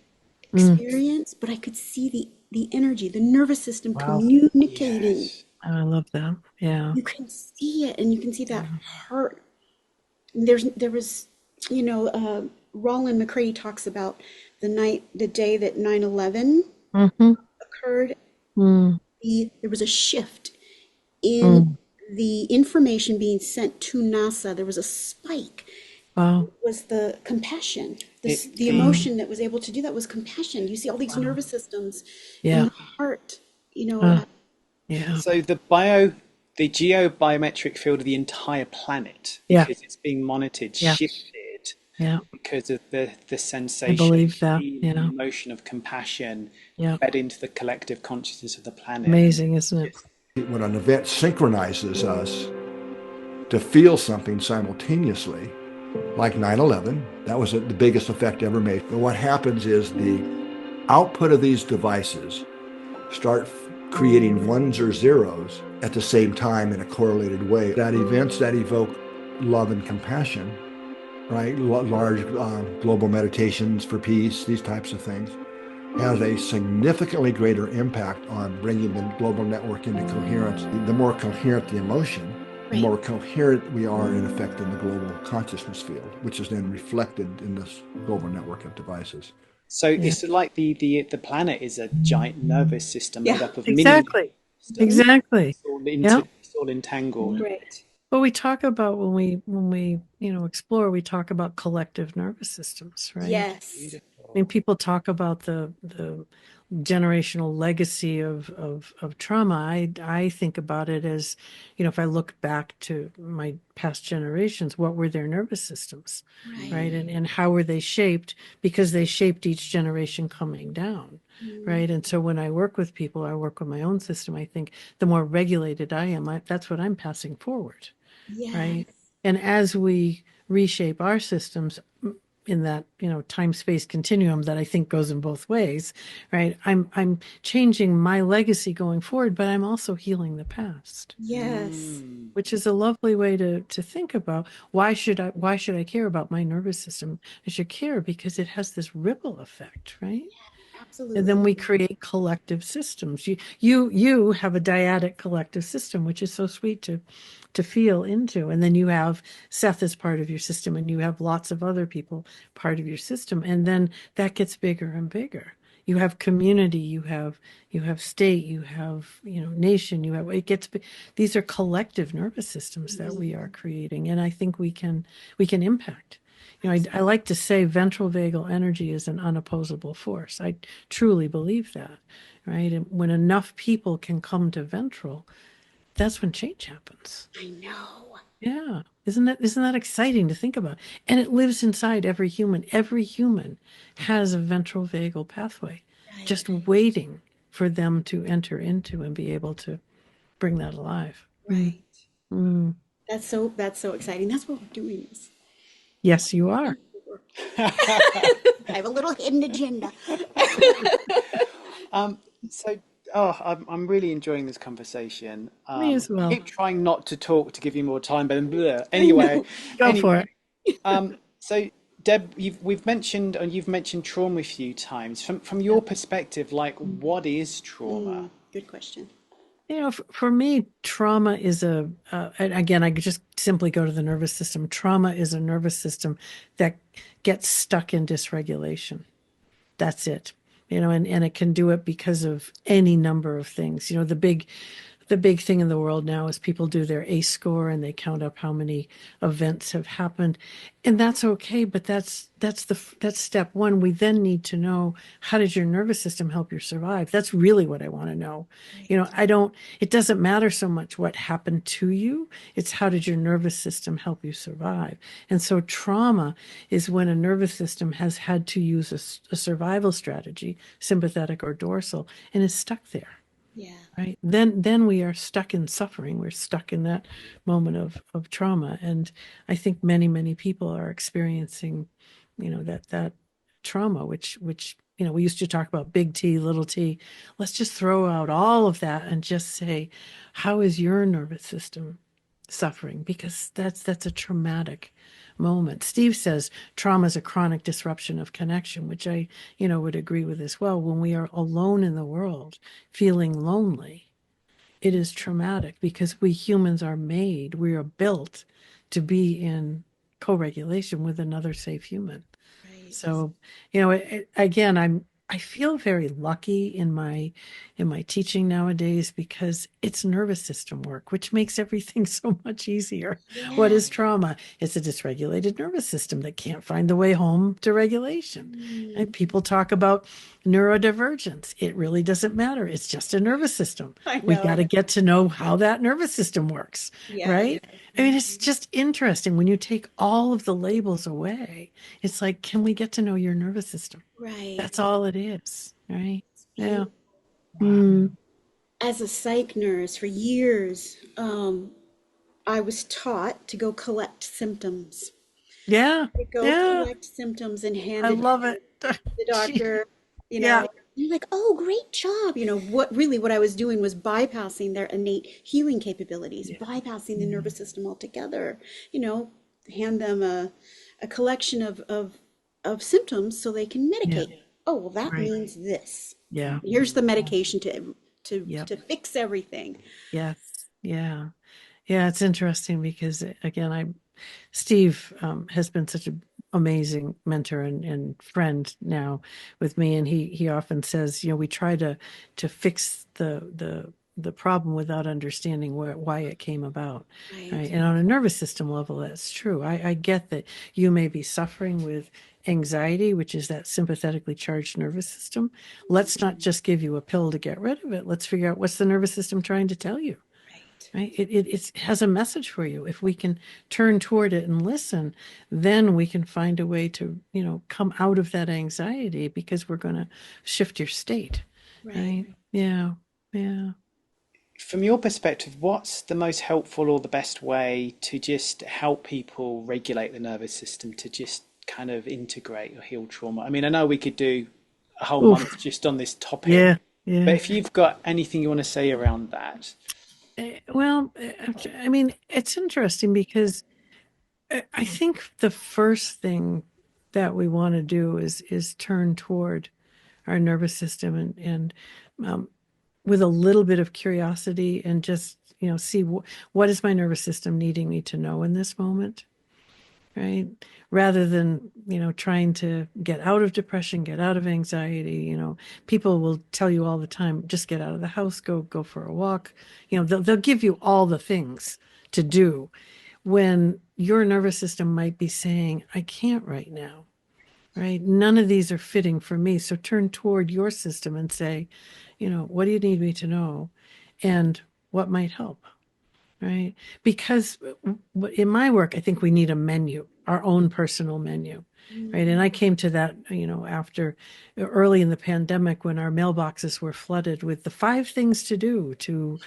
Mm. experience, but I could see the energy, the nervous system Wow. communicating. Yes. I love that. Yeah. You can see it, and you can see that Yeah. heart. There was, you know, Roland McCready talks about the day that 9/11 Mm-hmm. occurred. Mm. There was a shift in Mm. the information being sent to NASA. There was a spike. Wow. Was the compassion, It, the the emotion that was able to do that was compassion. You see all these nervous systems and Yeah. the heart, you know, Uh, yeah. So the geobiometric field of the entire planet, Yeah. because it's being monitored, Yeah. shifted Yeah. because of the I sensation, believe that. the Yeah. emotion of compassion Yeah. fed into the collective consciousness of the planet. Amazing, isn't it? When an event synchronizes us to feel something simultaneously, like 9/11, that was the biggest effect ever made. But what happens is the output of these devices start creating ones or zeros at the same time in a correlated way. That events that evoke love and compassion, right? Large global meditations for peace, these types of things, has a significantly greater impact on bringing the global network into coherence. The more coherent the emotion, the more coherent we are in effect in the global consciousness field, which is then reflected in this global network of devices. So Yeah. it's like the planet is a giant nervous system made Yeah. up of mini Exactly. systems. Exactly. It's Yeah. all entangled. Right. Well, we talk about when we you know, explore, we talk about collective nervous systems, right? Yes. I mean, people talk about the generational legacy of trauma. I think about it as, you know, if I look back to my past generations, what were their nervous systems, right? And how were they shaped? Because they shaped each generation coming down, right? And so when I work with people, I work with my own system. I think the more regulated I am, that's what I'm passing forward, Yes. right? And as we reshape our systems, time-space continuum that I think goes in both ways, right? I'm changing my legacy going forward, but I'm also healing the past, Yes. which is a lovely way to think about why should I care about my nervous system? I should care because it has this ripple effect, right? And then Absolutely. we create collective systems. You have a dyadic collective system, which is so sweet to feel into. And then you have Seth as part of your system, and you have lots of other people part of your system. And then that gets bigger and bigger. You have community, you have state, you have nation, these are collective nervous systems that we are creating, and I think we can impact. I like to say ventral vagal energy is an unopposable force. I truly believe that, right? And when enough people can come to ventral, that's when change happens. I know. Yeah. Isn't that exciting to think about? And it lives inside every human. Every human has a ventral vagal pathway, just Right. waiting for them to enter into and be able to bring that alive. Right. Mm. That's so exciting. That's what we're doing this. Yes, you are. I have a little hidden agenda. So, I'm really enjoying this conversation. Me as well. Keep trying not to talk to give you more time, but I know. Go for it. So Deb, you've mentioned trauma a few times. From your perspective, like what is trauma? Good question. For me, trauma is and again, I could just simply go to the nervous system. Trauma is a nervous system that gets stuck in dysregulation. That's it. And it can do it because of any number of things. The big thing in the world now is people do their ACE score and they count up how many events have happened. And that's okay, but that's step one. We then need to know, how does your nervous system help you survive? That's really what I want to know. It doesn't matter so much what happened to you. It's how did your nervous system help you survive? And so trauma is when a nervous system has had to use a survival strategy, sympathetic or dorsal, and is stuck there. Yeah. Right. Then we are stuck in suffering. We're stuck in that moment of trauma. And I think many, many people are experiencing, that trauma, which, we used to talk about big T, little t. Let's just throw out all of that and just say, how is your nervous system suffering? Because that's a traumatic moment. Steve says trauma is a chronic disruption of connection, which I, would agree with as well. When we are alone in the world, feeling lonely, it is traumatic because we humans we are built to be in co-regulation with another safe human. Right. So, again, I feel very lucky in my teaching nowadays because it's nervous system work, which makes everything so much easier. What Yeah. is trauma? It's a dysregulated nervous system that can't find the way home to regulation. And people talk about neurodivergence. It really doesn't matter. It's just a nervous system. I We know. got to get to know how that nervous system works, Yeah. right? I mean, it's just interesting when you take all of the labels away. It's like, can we get to know your nervous system? Right. That's all it is, right? Yeah. As a psych nurse for years, I was taught to go collect symptoms. Yeah. To go Yeah. collect symptoms and hand I it love it. to the doctor, you Yeah. know. You're like, oh, great job. What I was doing was bypassing their innate healing capabilities, bypassing the nervous system altogether. Hand them a collection of symptoms so they can medicate. Oh, well, that Right. means this. Yeah. Here's the medication to Yep. to fix everything. Yes. Yeah. Yeah. It's interesting because again, Steve has been such an amazing mentor and friend now with me, and he often says, we try to fix the problem without understanding why it came about. Right. Right? And on a nervous system level, that's true. I get that you may be suffering with anxiety, which is that sympathetically charged nervous system. Let's not just give you a pill to get rid of it. Let's figure out what's the nervous system trying to tell you. Right? It has a message for you. If we can turn toward it and listen, then we can find a way to, come out of that anxiety because we're going to shift your state. Right? Yeah. Yeah. From your perspective, what's the most helpful or the best way to just help people regulate the nervous system to just kind of integrate or heal trauma? I mean, I know we could do a whole Oof. month just on this topic, Yeah, but yeah. if you've got anything you want to say around that. Well, I mean, it's interesting because I think the first thing that we want to do is turn toward our nervous system and with a little bit of curiosity and just see what is my nervous system needing me to know in this moment, right? Rather than trying to get out of depression, get out of anxiety. People will tell you all the time, just get out of the house, go for a walk. They'll give you all the things to do when your nervous system might be saying, I can't right now, right? None of these are fitting for me. So turn toward your system and say, what do you need me to know? And what might help, right? Because in my work, I think we need a menu, our own personal menu, right? And I came to that, after early in the pandemic when our mailboxes were flooded with the 5 things to do to,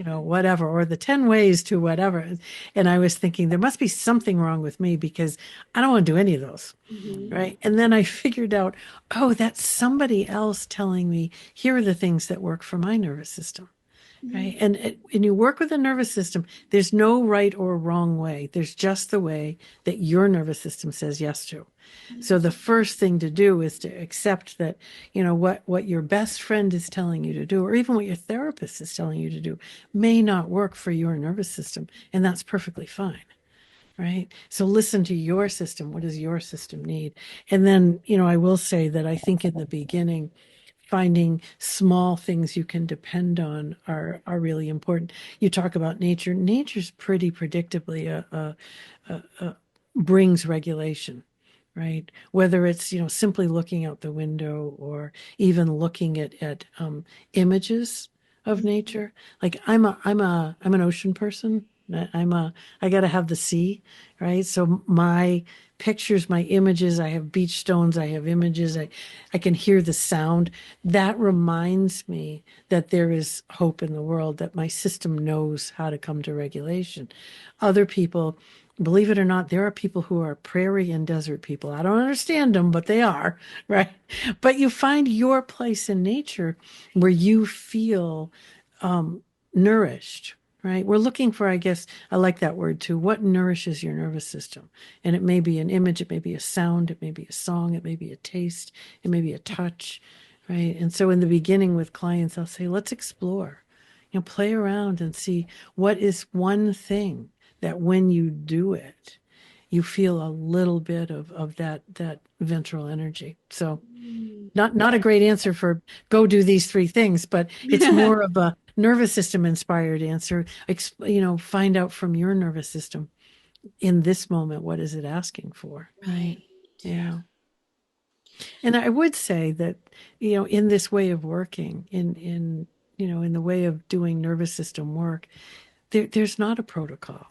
whatever, or the 10 ways to whatever. And I was thinking there must be something wrong with me because I don't want to do any of those. Right. And then I figured out, oh, that's somebody else telling me, here are the things that work for my nervous system. Right. And when you work with the nervous system, there's no right or wrong way. There's just the way that your nervous system says yes to. So the first thing to do is to accept that, what your best friend is telling you to do, or even what your therapist is telling you to do, may not work for your nervous system. And that's perfectly fine. Right. So listen to your system. What does your system need? And then, I will say that I think in the beginning, finding small things you can depend on are really important. You talk about nature. Nature's pretty predictably brings regulation, right? Whether it's simply looking out the window or even looking at images of nature. Like I'm an ocean person. I got to have the sea, right? So my pictures, my images, I have beach stones, I have images, I can hear the sound. That reminds me that there is hope in the world, that my system knows how to come to regulation. Other people, believe it or not, there are people who are prairie and desert people. I don't understand them, but they are, right? But you find your place in nature where you feel nourished, right? We're looking for, I guess, I like that word too. What nourishes your nervous system? And it may be an image, it may be a sound, it may be a song, it may be a taste, it may be a touch, right? And so in the beginning with clients, I'll say, let's explore, play around and see what is one thing that when you do it, you feel a little bit of that ventral energy. So not a great answer for go do these 3 things, but it's more of a nervous system inspired answer. Find out from your nervous system in this moment, what is it asking for? Right. Yeah. And I would say that, in this way of working, in the way of doing nervous system work, there's not a protocol.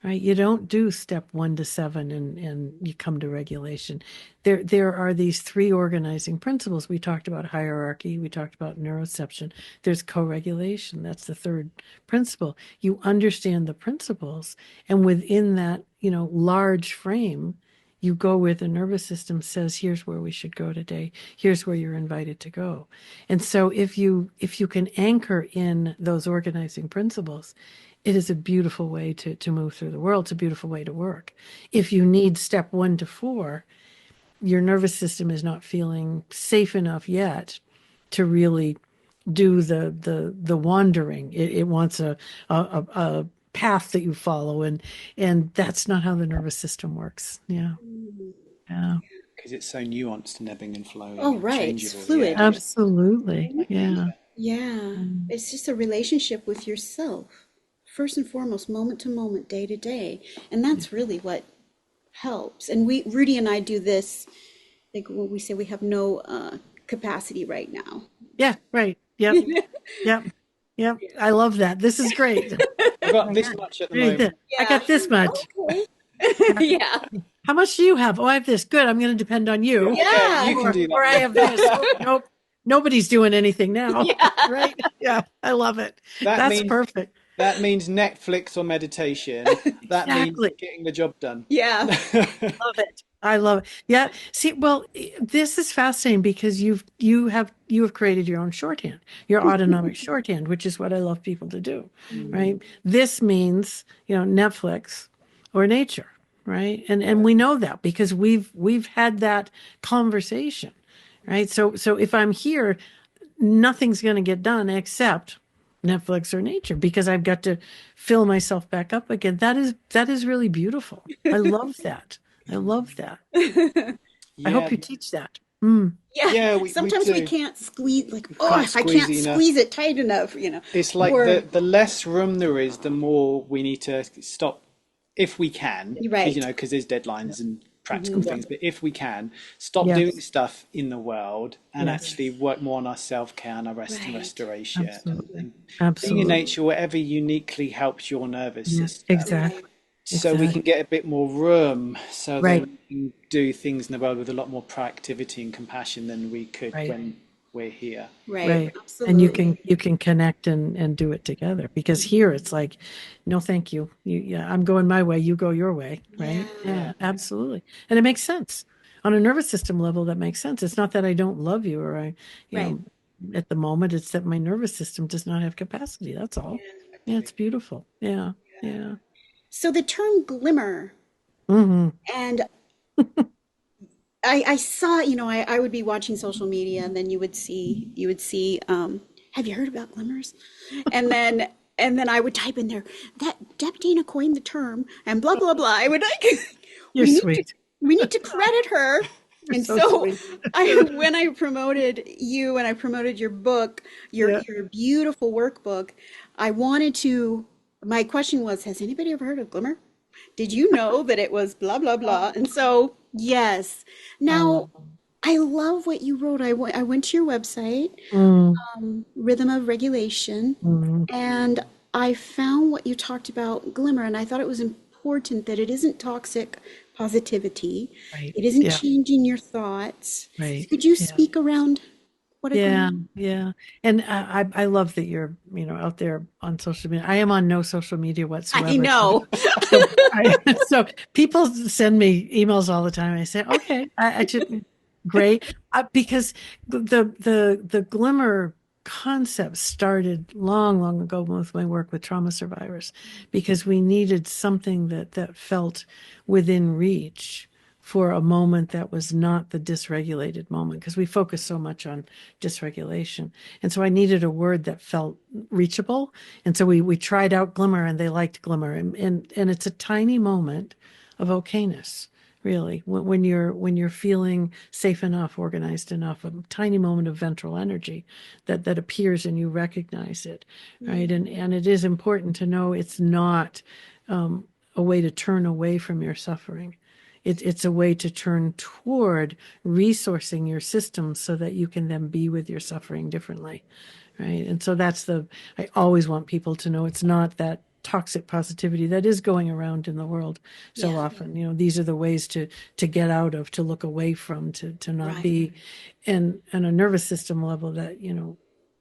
Right? You don't do step 1 to 7 and you come to regulation. There are these 3 organizing principles. We talked about hierarchy. We talked about neuroception. There's co-regulation. That's the 3rd principle. You understand the principles, and within that, large frame, you go where the nervous system says, here's where we should go today. Here's where you're invited to go. And so if you can anchor in those organizing principles, it is a beautiful way to move through the world. It's a beautiful way to work. If you need step 1 to 4, your nervous system is not feeling safe enough yet to really do the wandering. It wants a path that you follow, and that's not how the nervous system works. Yeah. Yeah. Because it's so nuanced and ebbing and flowing. Oh, right. It's fluid. Yeah. Absolutely. Yeah. Yeah. It's just a relationship with yourself, first and foremost, moment to moment, day to day. And that's really what helps. And Rudi and I do this, like when we say we have no capacity right now. Yeah. Right. Yep. Yep. Yep. I love that. This is great. I've got this much at the moment. I got this much. Okay. Yeah. How much do you have? Oh, I have this. Good. I'm going to depend on you. Yeah. You can do that. Or I have this. Oh, nope. Nobody's doing anything now. Yeah. Right? Yeah. I love it. That That's means- perfect. That means Netflix or meditation. That Exactly. means getting the job done. Yeah. Love it. I love it. Yeah. See, well, this is fascinating because you have created your own shorthand, your autonomic shorthand, which is what I love people to do, right? This means, Netflix or nature, right? And we know that because we've had that conversation, right? So if I'm here, nothing's going to get done except Netflix or nature because I've got to fill myself back up again. That is really beautiful. I love that. I love that. I Yeah, hope you teach that. Mm. Yeah, yeah, we sometimes we do. can't squeeze, like, Can't oh, I squeeze can't it enough. squeeze it tight enough, It's like or the less room there is, the more we need to stop if we can, because right. because there's deadlines and practical Mhm. Yeah. things. But if we can, stop doing Yes. stuff in the world and Yes. actually work more on our self-care and our rest and Right. restoration, Absolutely. and being in Absolutely. nature, whatever uniquely helps your nervous Yeah. system, Right. Exactly. so we can Exactly. get a bit more room, so Right. then we can do things in the world with a lot more proactivity and compassion than we could Right. when we're here. Right. Right. And you can Absolutely. you can connect and do it together because here it's like, no, thank you. Yeah, I'm going my way, you go your way, Yeah. right? Yeah. Yeah, absolutely. And it makes sense. On a nervous system level, that makes sense. It's not that I don't love you or you Right. know, at the moment, it's that my nervous system does not have capacity. That's all. Yeah, it's beautiful. Yeah. Yeah. So the term glimmer, Hmm. and I saw, I would be watching social media, and then you would see, have you heard about glimmers? And then I would type in there that Deb Dana coined the term and blah blah blah. I would like You're we need to sweet. we need to credit her. You're And so so sweet. when I promoted you and I promoted your book, your Yeah. your beautiful workbook, I wanted to my question was, has anybody ever heard of glimmer? Did you know that it was blah blah blah? And so, yes. Now, Um, I love what you wrote. I went to your website, mm, Rhythm of Regulation, mm, and I found what you talked about glimmer, and I thought it was important that it isn't toxic positivity. right. It isn't Yeah. changing your thoughts. Right. Could you Yeah. speak around what a Yeah, glimmer? yeah. And I love that you're, out there on social media. I am on no social media I whatsoever. So know. so so people send me emails all the time. I say, okay, I just great. Because the glimmer concept started long, long ago with my work with trauma survivors, because we needed something that felt within reach for a moment that was not the dysregulated moment, because we focus so much on dysregulation. And so I needed a word that felt reachable. And so we tried out glimmer, and they liked glimmer. And it's a tiny moment of okayness, really, when you're feeling safe enough, organized enough, a tiny moment of ventral energy that appears and you recognize it, right? And it is important to know it's not a way to turn away from your suffering. It's a way to turn toward resourcing your system so that you can then be with your suffering differently, right? And so I always want people to know it's not that toxic positivity that is going around in the world so Yeah, often. These are the ways to get out of, to look away from, to not right. be. And a nervous system level that,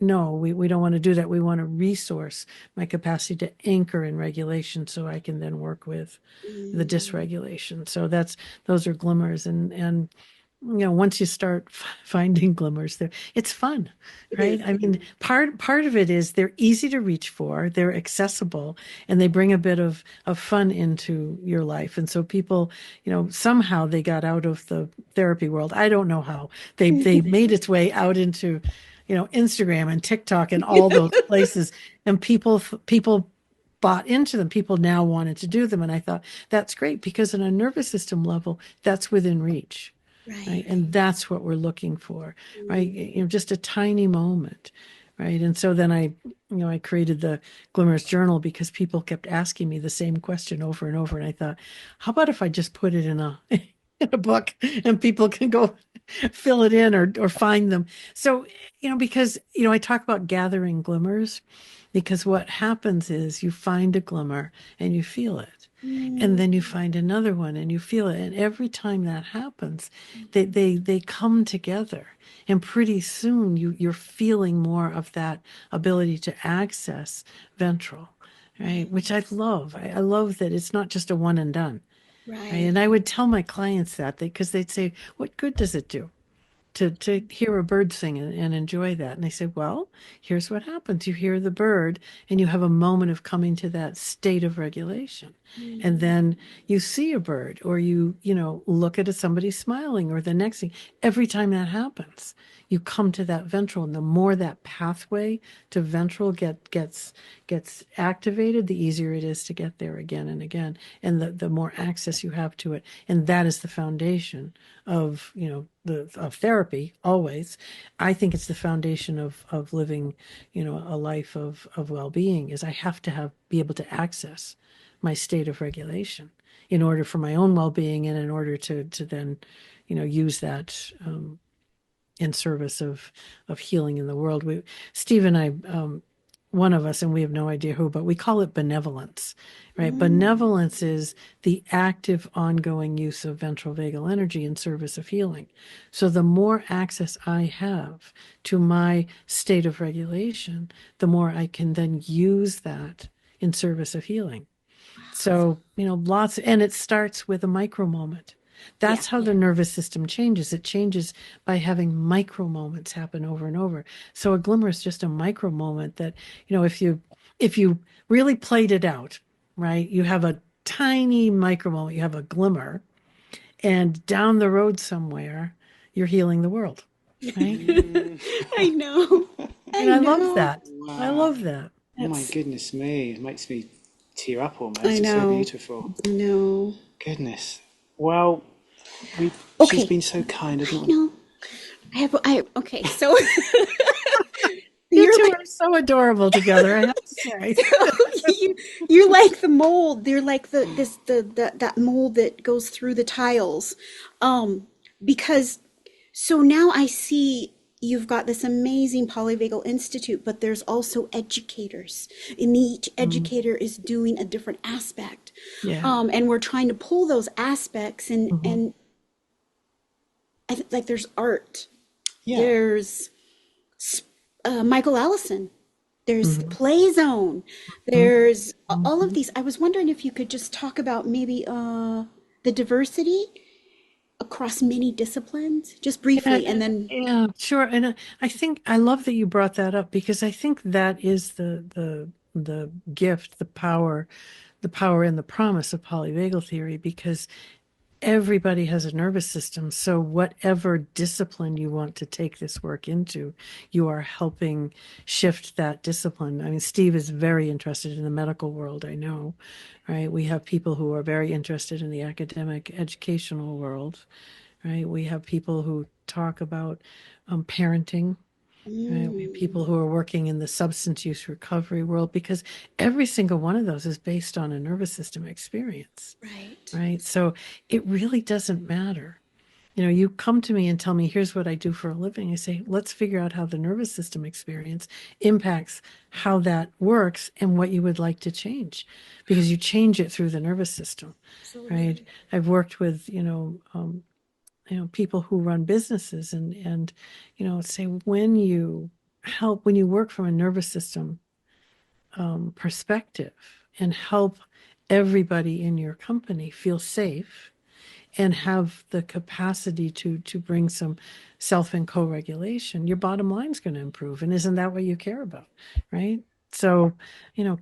no, we don't want to do that. We want to resource my capacity to anchor in regulation so I can then work with the Mm, dysregulation. So those are glimmers. And once you start finding glimmers there, it's fun, it right? is. I mean, part of it is they're easy to reach for, they're accessible, and they bring a bit of fun into your life. And so people, somehow they got out of the therapy world. I don't know how. They made its way out into, Instagram and TikTok and all those places, and people bought into them. People now wanted to do them. And I thought, that's great, because on a nervous system level, that's within reach, right? Right. And that's what we're looking for, right? Mm, Just a tiny moment, right? And so then I created the Glimmers Journal because people kept asking me the same question over and over. And I thought, how about if I just put it in a in a book and people can go fill it in or find them. So, because, I talk about gathering glimmers, because what happens is you find a glimmer and you feel it. And mm, then you find another one and you feel it. And every time that happens, they come together. And pretty soon you're feeling more of that ability to access ventral, right? right. Which I love. I love that it's not just a one and done. Right? Right. And I would tell my clients that because they'd say, what good does it do to hear a bird sing and enjoy that? And I said, well, here's what happens. You hear the bird and you have a moment of coming to that state of regulation. And then you see a bird or you look at somebody smiling or the next thing. Every time that happens, you come to that ventral. And the more that pathway to ventral gets activated, the easier it is to get there again and again. And the more access you have to it. And that is the foundation of, of therapy always. I think it's the foundation of living, a life of well-being is I have to be able to access my state of regulation in order for my own well-being and in order to then, use that, in service of healing in the world. Steve and I, one of us, and we have no idea who, but we call it benevolence, right? Benevolence is the active, ongoing use of ventral vagal energy in service of healing. So the more access I have to my state of regulation, the more I can then use that in service of healing. So, and it starts with a micro moment. That's how the nervous system changes. It changes by having micro moments happen over and over. So a glimmer is just a micro moment that, if you really played it out, right? You have a tiny micro moment, you have a glimmer, and down the road somewhere, you're healing the world, right? I know. And I love that. Wow. I love that. Oh my goodness me. It makes me tear up almost. I It's so know. beautiful. I know. Goodness. Well, she's Okay. been so kind, hasn't No. Okay, so You you're two like are so adorable together, I have to say. you're like the mold. They're like that mold that goes through the tiles. Because so now I see you've got this amazing Polyvagal Institute, but there's also educators, and each educator is doing a different aspect. Yeah. And we're trying to pull those aspects and like there's art, Yeah. there's Michael Allison, there's Play Zone, there's all of these. I was wondering if you could just talk about maybe the diversity across many disciplines, just briefly, and then Yeah, sure. And I think I love that you brought that up because I think that is the gift, the power and the promise of polyvagal theory, because everybody has a nervous system. So whatever discipline you want to take this work into, you are helping shift that discipline. I mean, Steve is very interested in the medical world, I know, right? We have people who are very interested in the academic educational world, right? We have people who talk about parenting. Right? We have people who are working in the substance use recovery world, because every single one of those is based on a nervous system experience. Right. So it really doesn't matter. You come to me and tell me, here's what I do for a living. I say, let's figure out how the nervous system experience impacts how that works and what you would like to change, because you change it through the nervous system. Right. I've worked with, people who run businesses and say, when you work from a nervous system perspective and help everybody in your company feel safe and have the capacity to bring some self and co-regulation, your bottom line's going to improve. And isn't that what you care about, right? So,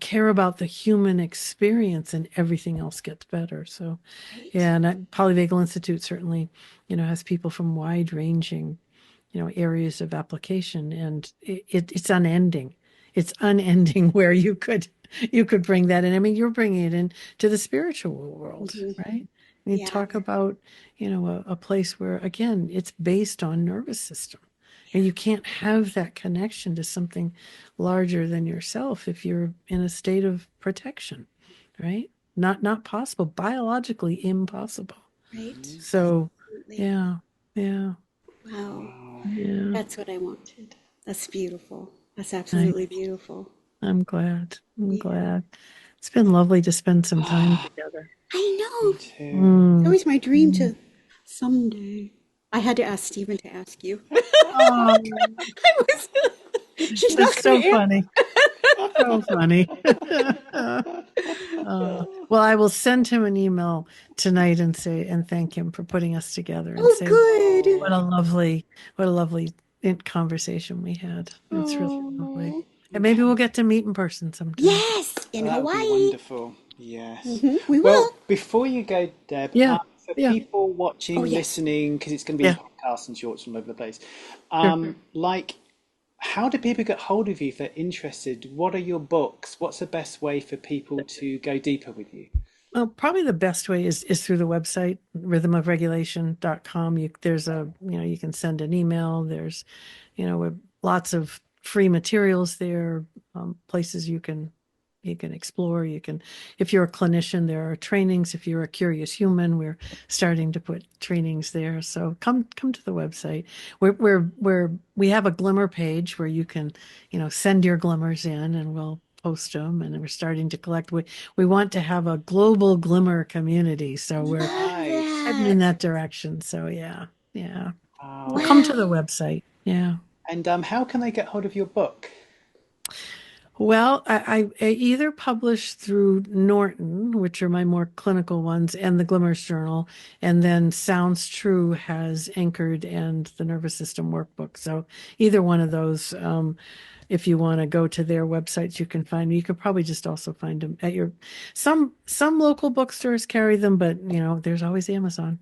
care about the human experience and everything else gets better. So, yeah, and Polyvagal Institute certainly, has people from wide-ranging, areas of application, and it's unending. It's unending where you could bring that in. I mean, you're bringing it in to the spiritual world, right? I mean, talk about, a place where, again, it's based on nervous system. And you can't have that connection to something larger than yourself if you're in a state of protection, right? Not possible, biologically impossible. right. So, Absolutely. yeah. Wow. Yeah. That's what I wanted. That's beautiful. That's absolutely beautiful. I'm glad. It's been lovely to spend some time together. I know. too? It's always my dream to someday. I had to ask Stephen to ask you. Oh, I was, she's not that's so gonna funny. So funny. Well, I will send him an email tonight and thank him for putting us together and Oh, say good. what a lovely conversation we had. It's really lovely. Oh, And maybe we'll get to meet in person sometime. yes, in That would be Hawaii. wonderful. Yes. We Well, will. before you go, Deb, Yeah. for Yeah. people Oh, watching, yes. listening, because it's going to be in Yeah. podcasts and shorts all over the place, Sure. like, how do people get hold of you if they're interested? What are your books? What's the best way for people to go deeper with you? Well, probably the best way is through the website, rhythmofregulation.com. You can send an email. There's, with lots of free materials there, places you can explore. If you're a clinician, there are trainings. If you're a curious human, we're starting to put trainings there. So come to the website. We have a glimmer page where you can, send your glimmers in, and we'll post them. And we're starting to collect. We want to have a global glimmer community, so we're Nice. heading in that direction. So yeah. Well, come to Wow. the website. Yeah. And how can they get hold of your book? Well, I either publish through Norton, which are my more clinical ones, and the Glimmers Journal, and then Sounds True has Anchored and the Nervous System Workbook. So either one of those, if you want to go to their websites, you can find them. You could probably just also find them at some local bookstores carry them, but there's always Amazon.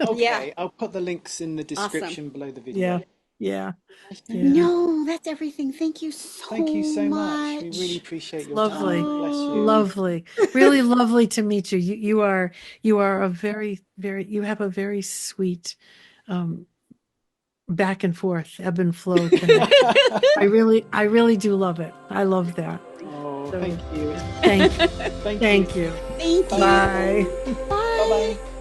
Okay, I'll put the links in the Awesome. description below the video. Yeah. No, that's everything. Thank you so Thank you so much. We much. really appreciate your Lovely. time. Bless you. Lovely, really lovely to meet you. You are a very, very, you have a very sweet back and forth, ebb and flow connection. I really do love it. I love that. Oh, So, thank you. Thank Thank thank you. you. Thank you. Bye. Bye. Bye-bye.